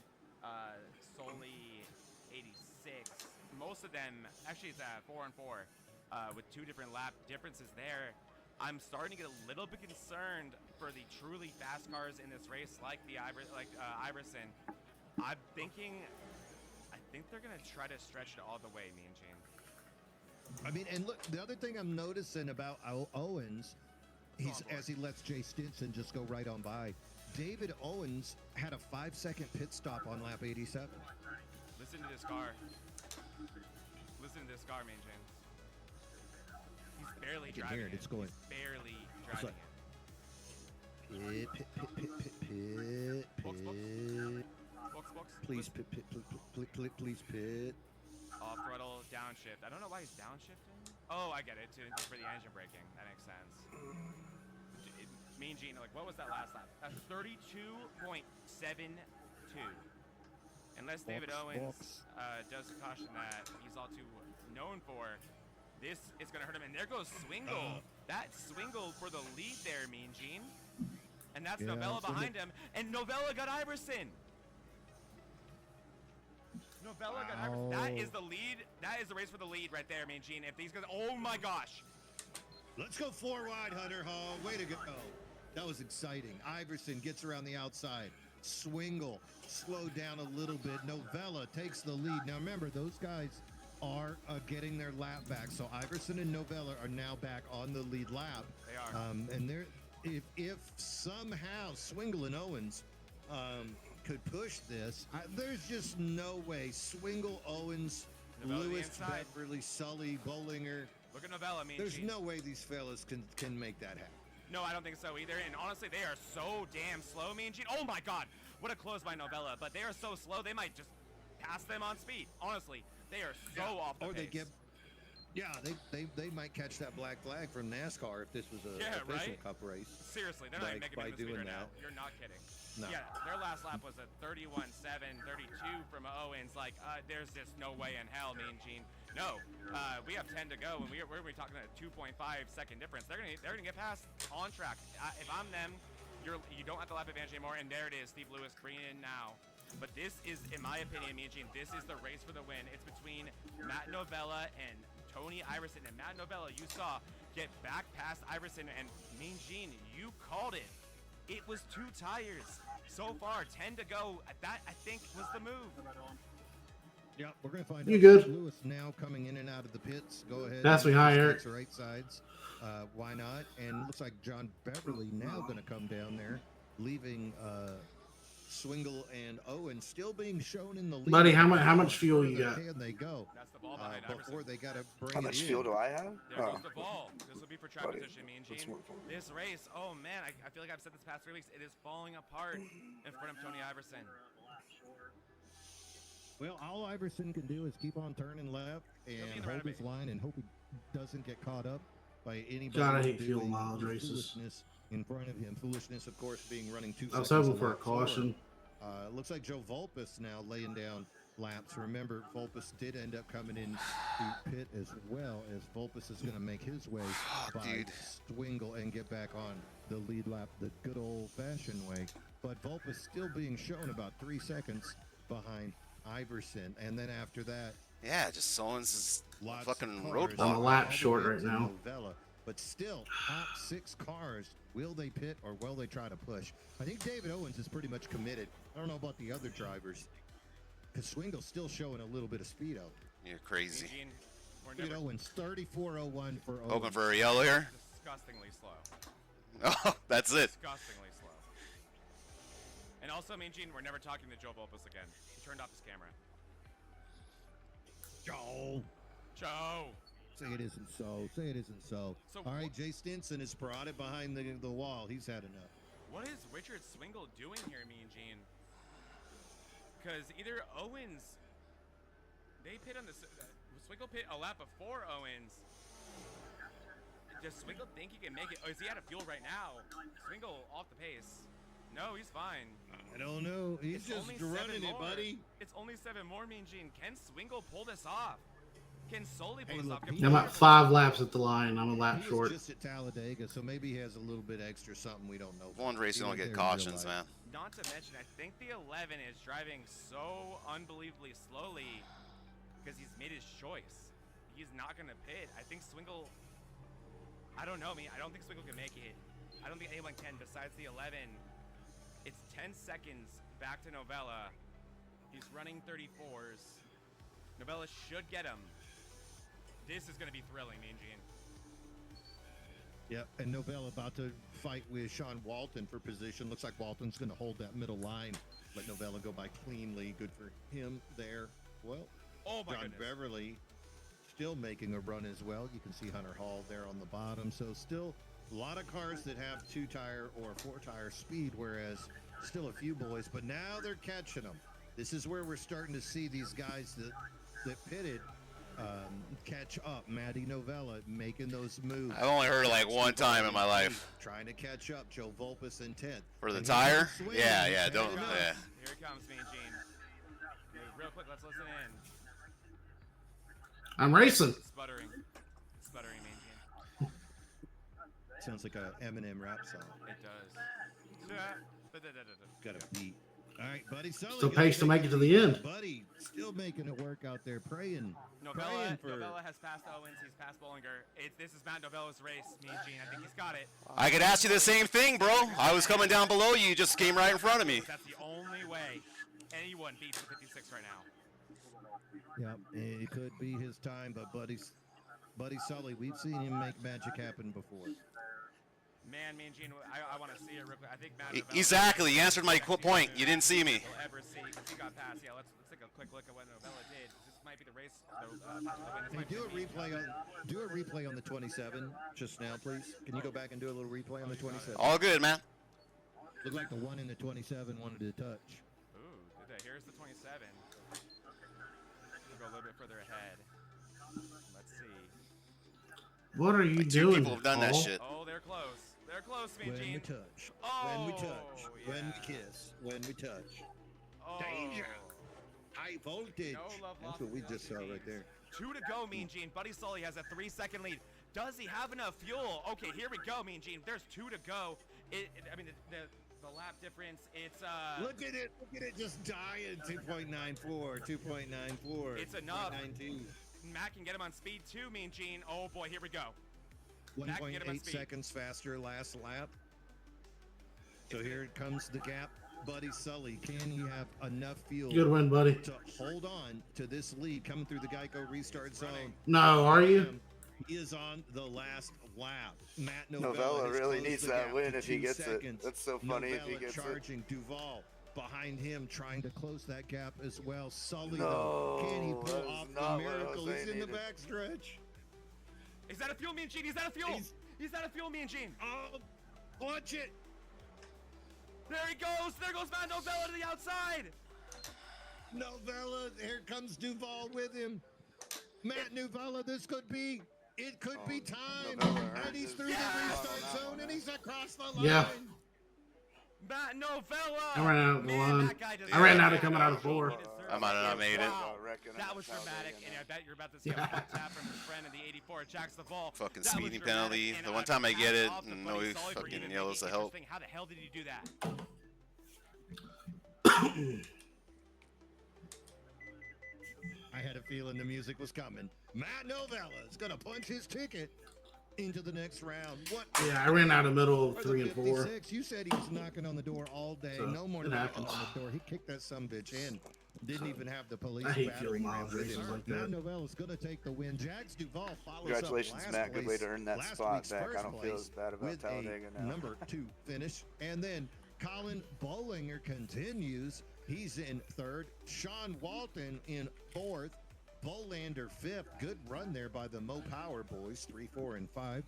solely 86. Most of them, actually it's 4 and 4, with 2 different lap differences there. I'm starting to get a little bit concerned for the truly fast cars in this race, like Iverson. I think they're gonna try to stretch it all the way, me and Gene. I mean, and look, the other thing I'm noticing about Owens, as he lets Jay Stinson just go right on by. David Owens had a 5-second pit stop on lap 87. Listen to this car. Listen to this car, man, James. He's barely driving it. It's going. He's barely driving it. Pit. Box. Please pit. Please pit. Off throttle, downshift. I don't know why he's downshifting. Oh, I get it. For the engine braking. That makes sense. Mean Gene, like, what was that last lap? 32.72. Unless David Owens does caution that he's all too known for, this is going to hurt him. And there goes Swingle. That's Swingle for the lead there, Mean Gene. And that's Yeah, Novella Swingle. behind him. And Novella got Iverson. Novella got Iverson. That is the lead. That is the race for the lead right there, Mean Gene. If these guys, oh my gosh. Let's go 4 wide, Hunter Hall. Way to go. That was exciting. Iverson gets around the outside. Swingle slowed down a little bit. Novella takes the lead. Now remember, those guys are getting their lap back. So Iverson and Novella are now back on the lead lap. They are. And they're, if somehow Swingle and Owens could push this, there's just no way. Swingle, Owens, Novella Lewis, inside. Beverly, Sully, Bollinger. Look at Novella, Mean There's Gene. no way these fellas can make that happen. No, I don't think so either. And honestly, they are so damn slow, Mean Gene. Oh my God, what a close by Novella. But they are so slow, they might just pass them on speed. Honestly, they are so off the Or they pace. get, they might catch that black flag from NASCAR if this was a official right? cup race. Seriously, they're not By- even making by it to the speed doing right now. that. You're not kidding. No. Yeah, their last lap was a 31-7, 32 from Owens. Like, there's just no way in hell, Mean Gene. No, we have 10 to go, and we're talking a 2.5 second difference. They're gonna get past on track. If I'm them, you don't have the lap advantage anymore. And there it is, Steve Lewis bringing in now. But this is, in my opinion, Mean Gene, this is the race for the win. It's between Matt Novella and Tony Iverson. And Matt Novella, you saw, get back past Iverson. And Mean Gene, you called it. It was 2 tires. So far, 10 to go. That, I think, was the move. Yeah, we're gonna find You out. good? Lewis now coming in and out of the pits. Go ahead. Pass me high, Eric. Takes the right sides. Why not? And looks like John Beverly now gonna come down there, leaving Swingle and Owen still being shown in the lead. Buddy, how much fuel you got? Can they go? That's the ball behind Iverson. Before they gotta bring How it much in. fuel do I have? There goes the ball. This will be for track Buddy, position, Mean let's Gene. move on. This race, oh man, I feel like I've said this past 3 weeks, it is falling apart in front of Tony Iverson. Well, all Iverson can do is keep on turning left be and in the hold his right line and hope he doesn't get caught up by anybody. God, I hate doing fuel mileage races. foolishness in front of him. Foolishness, of course, being running 2 I was seconds hoping for a lap slower. caution. Looks like Joe Vulpis now laying down laps. Remember, Vulpis did end up coming in to pit as well, as Vulpis is going to make his way by dude. Swingle and get back on the lead lap the good old-fashioned way. But Vulpis still being shown about 3 seconds behind Iverson, and then after that, Yeah, just Owens is lots fucking of cars roadblock. I'm a lap all the short way right to now. Novella. But still, top 6 cars. Will they pit or will they try to push? I think David Owens is pretty much committed. I don't know about the other drivers, because Swingle's still showing a little bit of speed out. You're crazy. Mean Gene, we're David never Owens, 34.01 for Owens. Hoping for a yellow here. disgustingly slow. Oh, that's it. Disgustingly slow. And also, Mean Gene, we're never talking to Joe Vulpis again. He turned off his camera. Joe. Joe! Say it isn't so. Say it isn't so. So All right, Jay Stinson is prodded behind the wall. He's had enough. What is Richard Swingle doing here, Mean Gene? Because either Owens, they pit on the Swingle pit a lap before Owens. Does Swingle think he can make it? Oh, is he out of fuel right now? Swingle off the pace. No, he's fine. I don't know. He's It's just only running 7 it, more. buddy. It's only 7 more, Mean Gene. Can Swingle pull this off? Can Solely pull Hey, this look, off? he- Can I'm Poirier at pull 5 this off? laps at the line. I'm a lap He short. was just at Talladega, so maybe he has a little bit extra something we don't know. One race, you He don't went get there in real cautions, life. man. Not to mention, I think the 11 is driving so unbelievably slowly because he's made his choice. He's not going to pit. I think Swingle, I don't know, I don't think Swingle can make it. I don't think anyone can besides the 11. It's 10 seconds back to Novella. He's running 34s. Novella should get him. This is going to be thrilling, Mean Gene. Yep, and Novella about to fight with Sean Walton for position. Looks like Walton's going to hold that middle line. Let Novella go by cleanly. Good for him there. Well, Oh my John goodness. Beverly still making a run as well. You can see Hunter Hall there on the bottom. So still a lot of cars that have 2-tire or 4-tire speed, whereas still a few boys. But now they're catching them. This is where we're starting to see these guys that pitted catch up. Matty Novella making those moves. I've only heard it like one time in my life. Trying to catch up. Joe Vulpis in 10th. For the And he's tire? swinging. Yeah, yeah, He's don't, had enough. yeah. Here it comes, Mean Gene. Real quick, let's listen in. I'm racing. Sputtering, Mean Gene. sounds like a Eminem rap song. It does. Got a beat. All right, Buddy Sully. Still pace to make it to the end. Buddy still making it work out there, praying. Novella has passed Owens. He's passed Bollinger. This is Matt Novella's race, me and Gene. I think he's got it. I could ask you the same thing, bro. I was coming down below you. You just came right in front of me. That's the only way anyone beats the 56 right now. Yep, it could be his time, but Buddy Sully, we've seen him make magic happen before. Man, me and Gene, I want to see it real quick. I think Matt Novella, Exactly. You answered my point. You didn't see me. we'll ever see, 'cause he got past. Yeah, let's take a quick look at what Novella did. This might be the race. Hey, do a replay on the 27 just now, please. Can you go back and do a little replay on the 27? All good, man. Looked like the one in the 27 wanted to touch. Ooh, here's the 27. We'll go a little bit further ahead. Let's see. What are you Like doing? two people have done that Paul? shit. Oh, they're close. They're close, me and When we Gene. touch, Oh, when we touch, when we yeah. kiss, when we touch. Oh. Danger. High voltage. No love That's lost what we in just saw those right there. 2 to go, Mean Gene. Buddy Sully has a 3-second lead. Does he have enough fuel? Okay, here we go, Mean Gene. There's 2 to go. I mean, the lap difference, it's Look at it just dying. 2.94, 2.94. It's enough. 2.92. Matt can get him on speed too, Mean Gene. Oh boy, here we go. Matt can get him on 1.8 speed. seconds faster last lap. So here comes the gap. Buddy Sully, can he have enough fuel Good win, buddy. to hold on to this lead coming through the Geico restart zone? No, are you? He is on the last lap. Matt Novella has really closed needs the that gap win to if he 2 gets seconds. it. That's so funny if he Novella gets it. charging Duval behind him, trying to close that gap as well. Sully, No, though, can he that pull is off not the what miracle? Jose He's in the needed. backstretch. Is that a fuel, Mean Gene? Is that a fuel? He's that a fuel, Mean Gene? Oh, watch it. There he goes. There goes Matt Novella to the outside. Novella, here comes Duval with him. Matt Novella, this could be. It could be time. Novella And earned he's his through the spot restart on that zone, one. and he's across the line. Yeah. Matt Novella. I ran out of the Man, line. that guy does I ran not out of have coming out of that. 4. He deserves I might have not made it. Wow. Reckon That on was the foul dramatic, day, and you I know. bet you're about to see a one tap from his friend in the 84, Jacks the Ball. Fucking That was speeding dramatic, penalty. and The one time I hats get it, off to and Buddy no Sully for fucking even yells to making it help. interesting. How the hell did he do that? I had a feeling the music was coming. Matt Novella is going to punch his ticket into the next round. What? Yeah, I ran out of middle of For the 3 and 4. 56, you said he was knocking on the door all day. So, No more it knocking happens. on the door. He kicked that sumbitch in. Didn't even have the police I hate battering fuel ram miles with races him. like Matt that. Novella's going to take the win. Jags Duval follows Congratulations, up last Matt. Good way place, to earn that last spot week's back. I first don't feel place as bad about with Talladega a now. number 2 finish. And then Colin Bollinger continues. He's in 3rd. Sean Walton in 4th. Bolander 5th. Good run there by the Mo Power boys. 3, 4, and 5.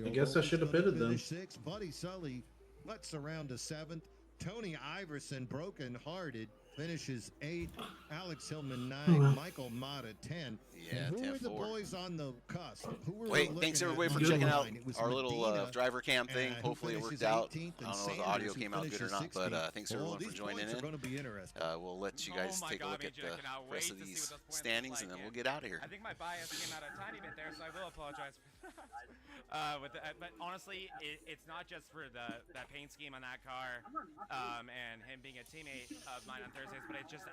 I guess I should have pitted them. 6. Buddy Sully lets around to 7th. Tony Iverson, broken hearted, finishes 8th. Alex Hillman 9th. well. Michael Mata 10th. Yeah, And who were the 10-4. boys on the cusp? Who were we Wait, looking thanks at everybody for on the checking out line? It was our little Medina, driver cam thing. who Hopefully it finishes worked out. 18th, I and don't know if the Sanders, audio who came out good or finishes not, but 16th. thanks Oh, everyone for these joining points are in. going to be interesting. We'll let you Oh guys my take a God, look at Major, I cannot the wait rest of to see these what those points standings, look and then like. we'll get out of here. I think my bias came out a tiny bit there, so I will apologize for that. But honestly, it's not just for that paint scheme on that car and him being a teammate of mine on Thursdays, but it's just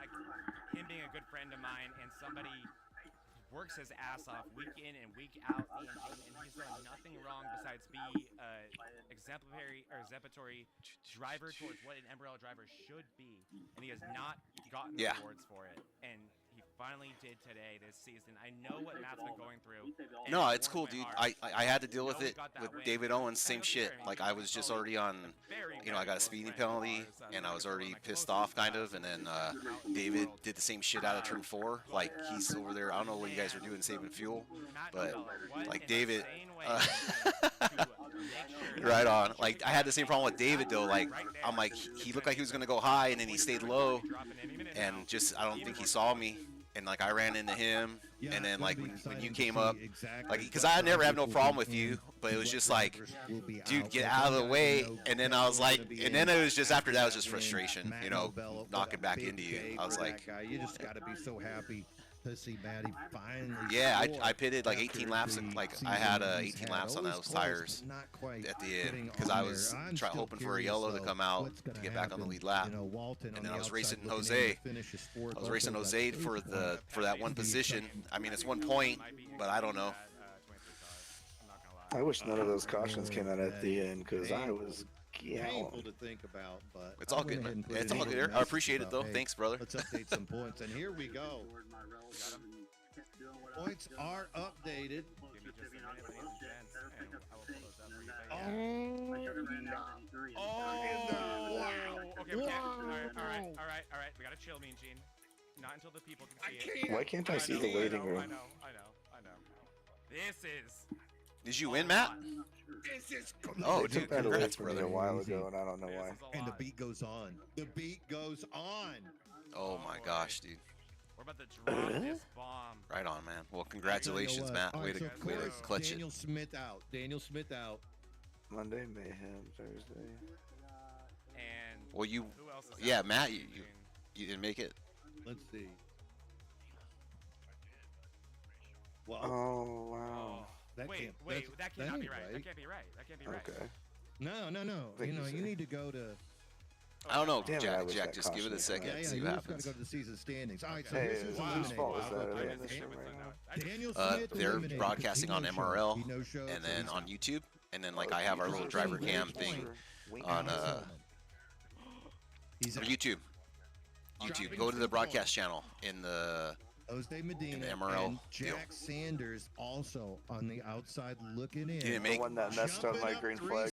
him being a good friend of mine and somebody who works his ass off week in and week out, and he's done nothing wrong besides be exemplary driver towards what an MRL driver should be, and he has not gotten the awards for it. And he finally did today this season. I know what Matt's been going through. and No, it it's warmed cool, my dude. heart. I had to deal with know he it got that with win. David Owens, And same it's shit. very Like I was just already on, you know, I got a speeding penalty, and I was already pissed off kind of, and then David did the same shit out of turn 4. Like he's over there. I don't know what you guys are doing saving fuel, but like David. Right on. Like I had the same problem with David though. Like I'm like he looked like he was gonna go high, and then he stayed low, and just I don't think he saw me. And like I ran into him, and then like when you came up, like because I never have no problem with you, but it was just like, dude, get out of the way. And then I was like, and then it was just after that it was just frustration, you know, knocking back into you. I was like, you just got to be so happy to see Maddie finally. Yeah, score I pitted like 18 after laps, the and like I season had he's 18 had. laps on Always those close, tires but not quite at the end getting because on I there. was I'm still hoping for a curious, yellow to though, come out what's gonna to get back on the happen. lead lap. You know, Walton And on then the I was outside racing looking in Jose. to finish his fourth. I was racing Walton got Jose 8 for points. that one position. I mean, it's 1 point, but I don't know. I wish none of those cautions came out at the end because I was Painful to think about, but It's all I went good, ahead man. and put It's in all a good. little I appreciate it, message though. about, hey, Thanks, brother. Let's update some points, and here we go. Points are updated. Okay, we can't. All right. We gotta chill, Mean Gene. Not until the people can see it. Why can't I see the waiting room? I know. This is. Did you win, Matt? Oh, dude, took that away congrats, from me brother. a while ago, and I don't know why. And the beat goes on. The beat goes on. Oh my gosh, dude. We're about to drop this bomb. Right on, man. Well, congratulations, Matt. All Way right, to so way to first, clutch it. Daniel Smith out. Daniel Smith out. Monday, Mayhem, Thursday. And Well, you, who else is yeah, out? Matt, you didn't make it. Let's see. Well, Oh, wow. that Wait, can't, that cannot be ain't right. That can't be right. That can't be right. Okay. No. Think You know, you you said. need to go to. I don't know, Damn it, I Jack. wish Jack, that just give it a caution second. Yeah, See you what just got to happens. go to the season standings. All right, so Hey, this is whose eliminated. fault is that? I Are they in missed this it room with right the now? note. Daniel Smith They're eliminated. broadcasting He on no-showed. MRL He no-showed, and so then he's on out. YouTube, and then like I have our little driver cam thing on He's out. YouTube. Go to the broadcast channel in the Jose Medina MRL and deal. Jack Sanders also on the outside looking in. didn't The make one that messed up Jumping my up green 3